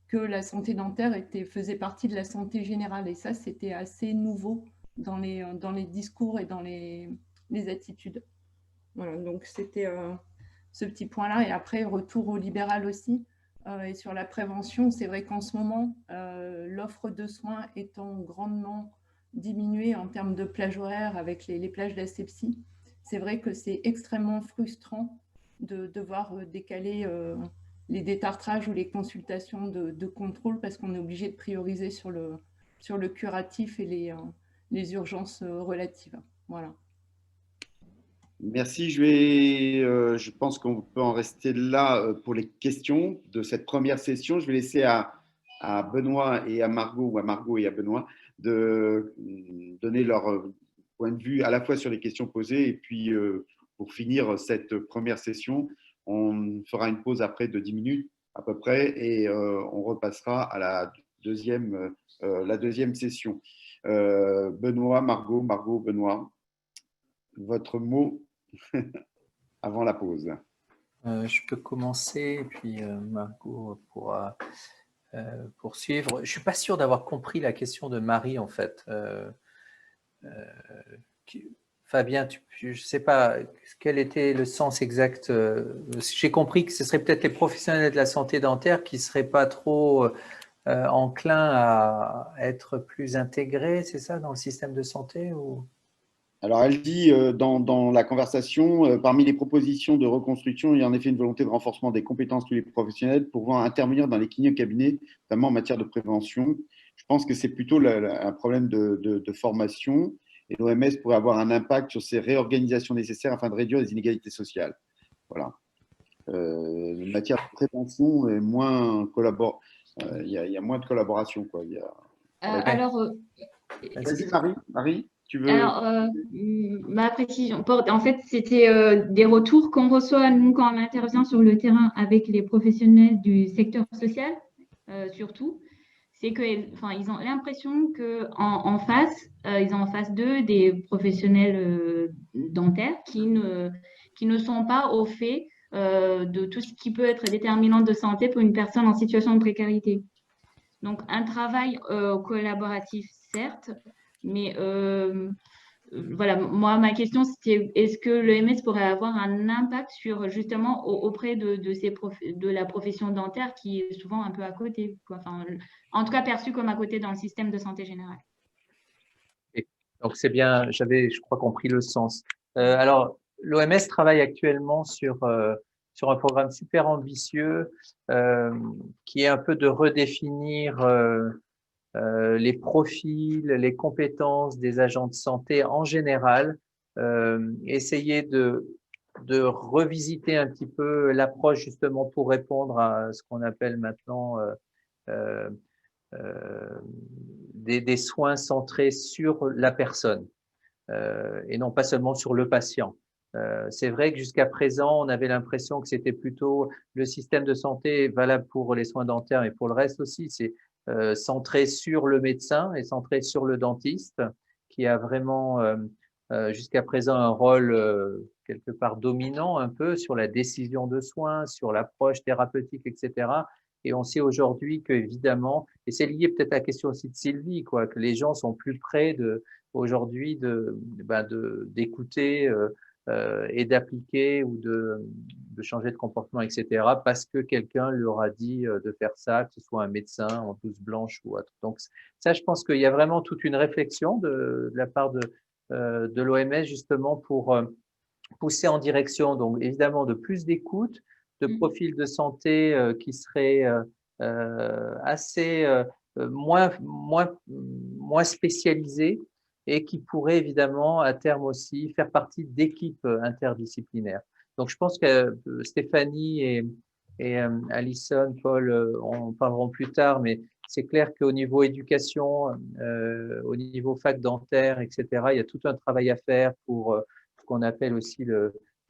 que la santé dentaire faisait partie de la santé générale. Et ça, c'était assez nouveau dans les discours et dans les attitudes. Voilà, donc c'était ce petit point-là. Et après, retour au libéral aussi. Et sur la prévention, c'est vrai qu'en ce moment, l'offre de soins étant grandement diminuée en termes de plage horaire avec les plages d'asepsie, c'est vrai que c'est extrêmement frustrant de devoir décaler les détartrages ou les consultations de contrôle parce qu'on est obligé de prioriser sur le curatif et les urgences relatives. Voilà. Merci. Je pense qu'on peut en rester là pour les questions de cette première session. Je vais laisser à Benoît et à Margot, ou à Margot et à Benoît, de donner leur point de vue à la fois sur les questions posées et puis pour finir cette première session, on fera une pause après de 10 minutes à peu près et on repassera à la deuxième session. Benoît, Margot, Benoît, votre mot avant la pause. Je peux commencer et puis Margot pourra poursuivre. Je ne suis pas sûr d'avoir compris la question de Marie en fait. Fabien, je ne sais pas quel était le sens exact. J'ai compris que ce serait peut-être les professionnels de la santé dentaire qui ne seraient pas trop enclins à être plus intégrés, c'est ça, dans le système de santé ou... Alors, elle dit dans la conversation, parmi les propositions de reconstruction, il y a en effet une volonté de renforcement des compétences de tous les professionnels pour pouvoir intervenir dans les cliniques cabinets, notamment en matière de prévention. Je pense que c'est plutôt un problème de formation et l'OMS pourrait avoir un impact sur ces réorganisations nécessaires afin de réduire les inégalités sociales. Voilà. En matière de prévention, il y a moins de collaboration, quoi. Vas-y, Marie, tu veux… Alors, ma précision, en fait, c'était des retours qu'on reçoit, nous, quand on intervient sur le terrain avec les professionnels du secteur social, surtout, c'est qu'ils ont l'impression qu'en face, ils ont en face d'eux des professionnels dentaires qui ne sont pas au fait de tout ce qui peut être déterminant de santé pour une personne en situation de précarité. Donc, un travail collaboratif, certes, mais voilà, moi, ma question, c'était est-ce que l'OMS pourrait avoir un impact sur, justement, auprès de la profession dentaire qui est souvent un peu à côté, quoi. Enfin, en tout cas perçue comme à côté dans le système de santé générale. Donc, c'est bien, j'avais, je crois, compris le sens. Alors, l'OMS travaille actuellement sur un programme super ambitieux qui est un peu de redéfinir les profils, les compétences des agents de santé en général, essayer de revisiter un petit peu l'approche justement pour répondre à ce qu'on appelle maintenant des soins centrés sur la personne et non pas seulement sur le patient. C'est vrai que jusqu'à présent, on avait l'impression que c'était plutôt le système de santé valable pour les soins dentaires et pour le reste aussi, c'est centré sur le médecin et centré sur le dentiste qui a vraiment jusqu'à présent un rôle quelque part dominant un peu sur la décision de soins, sur l'approche thérapeutique, etc. Et on sait aujourd'hui qu'évidemment, et c'est lié peut-être à la question aussi de Sylvie, quoi, que les gens sont plus près aujourd'hui d'écouter et d'appliquer ou de changer de comportement, etc., parce que quelqu'un leur a dit de faire ça, que ce soit un médecin en blouse blanche ou autre. Donc ça, je pense qu'il y a vraiment toute une réflexion de la part de l'OMS justement pour pousser en direction, donc évidemment, de plus d'écoute, de profils de santé qui seraient assez moins spécialisés et qui pourraient évidemment à terme aussi faire partie d'équipes interdisciplinaires. Donc je pense que Stéphanie et Alison, Paul en parleront plus tard, mais c'est clair qu'au niveau éducation, au niveau fac dentaire, etc., il y a tout un travail à faire pour ce qu'on appelle aussi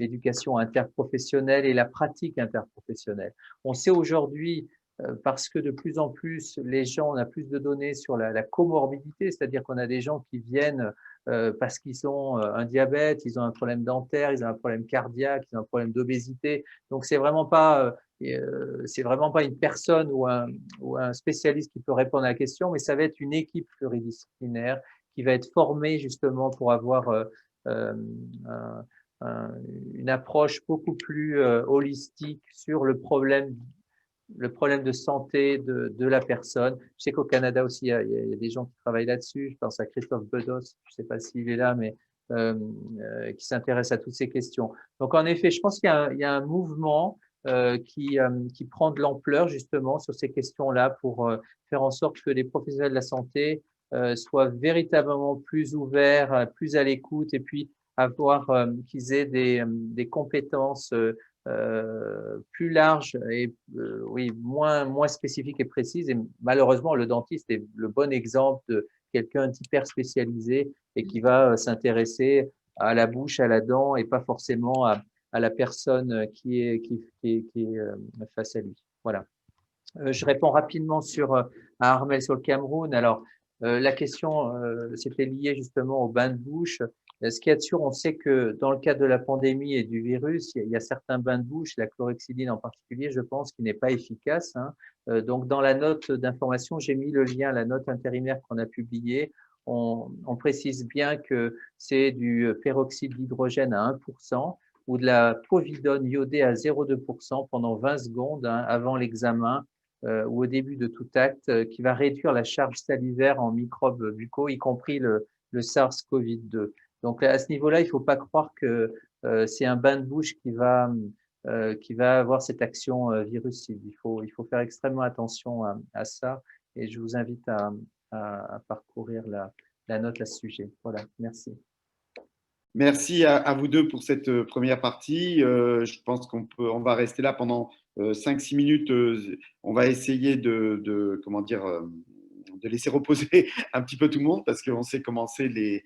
l'éducation interprofessionnelle et la pratique interprofessionnelle. On sait aujourd'hui, parce que de plus en plus, les gens, on a plus de données sur la comorbidité, c'est-à-dire qu'on a des gens qui viennent parce qu'ils ont un diabète, ils ont un problème dentaire, ils ont un problème cardiaque, ils ont un problème d'obésité. Donc, c'est vraiment pas une personne ou un spécialiste qui peut répondre à la question, mais ça va être une équipe pluridisciplinaire qui va être formé justement pour avoir une approche beaucoup plus holistique sur le problème de santé de la personne. Je sais qu'au Canada aussi, il y a des gens qui travaillent là-dessus. Je pense à Christophe Bedos, je ne sais pas s'il est là, mais qui s'intéresse à toutes ces questions. Donc, en effet, je pense qu'il y a un mouvement qui prend de l'ampleur justement sur ces questions-là pour faire en sorte que les professionnels de la santé soient véritablement plus ouverts, plus à l'écoute et puis qu'ils aient des compétences plus larges et oui, moins spécifiques et précises. Et malheureusement, le dentiste est le bon exemple de quelqu'un d'hyper spécialisé et qui va s'intéresser à la bouche, à la dent et pas forcément à la personne qui est face à lui. Voilà. Je réponds rapidement à Armel sur le Cameroun. Alors, la question, c'était lié justement au bain de bouche. Ce qu'il y a de sûr, on sait que dans le cadre de la pandémie et du virus, il y a certains bains de bouche, la chlorhexidine en particulier, je pense, qui n'est pas efficace. Donc, dans la note d'information, j'ai mis le lien à la note intérimaire qu'on a publiée. On précise bien que c'est du peroxyde d'hydrogène à 1% ou de la povidone iodée à 0,2% pendant 20 secondes avant l'examen ou au début de tout acte, qui va réduire la charge salivaire en microbes buccaux, y compris le SARS-CoV-2. Donc à ce niveau-là, il ne faut pas croire que c'est un bain de bouche qui va avoir cette action virucide. Il faut faire extrêmement attention à ça et je vous invite à parcourir la note à ce sujet. Voilà, merci. Merci à vous deux pour cette première partie. Je pense qu'on va rester là pendant 5-6 minutes. On va essayer de laisser reposer un petit peu tout le monde parce qu'on sait commencer les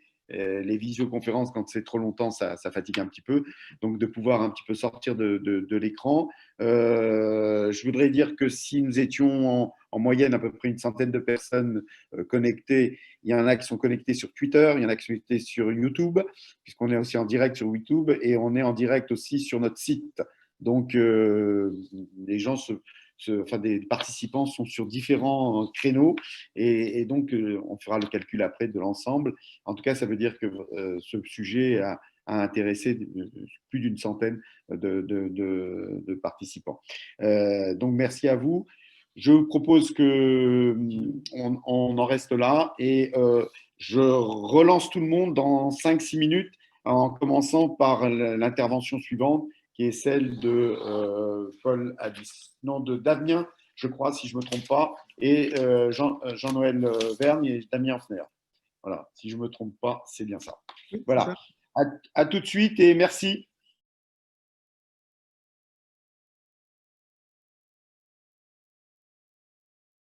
visioconférences, quand c'est trop longtemps, ça fatigue un petit peu. Donc, de pouvoir un petit peu sortir de l'écran. Je voudrais dire que si nous étions en moyenne à peu près une centaine de personnes connectées, il y en a qui sont connectés sur Twitter, il y en a qui sont connectés sur YouTube, puisqu'on est aussi en direct sur YouTube et on est en direct aussi sur notre site. Donc, les gens des participants sont sur différents créneaux et donc on fera le calcul après de l'ensemble. En tout cas, ça veut dire que ce sujet a intéressé plus d'une centaine de participants. Donc, merci à vous. Je propose qu'on en reste là et je relance tout le monde dans 5-6 minutes en commençant par l'intervention suivante qui est celle de Damien, je crois, si je ne me trompe pas, et Jean-Noël Vergne et Damien Hofner. Voilà, si je ne me trompe pas, c'est bien ça. Voilà, à tout de suite et merci.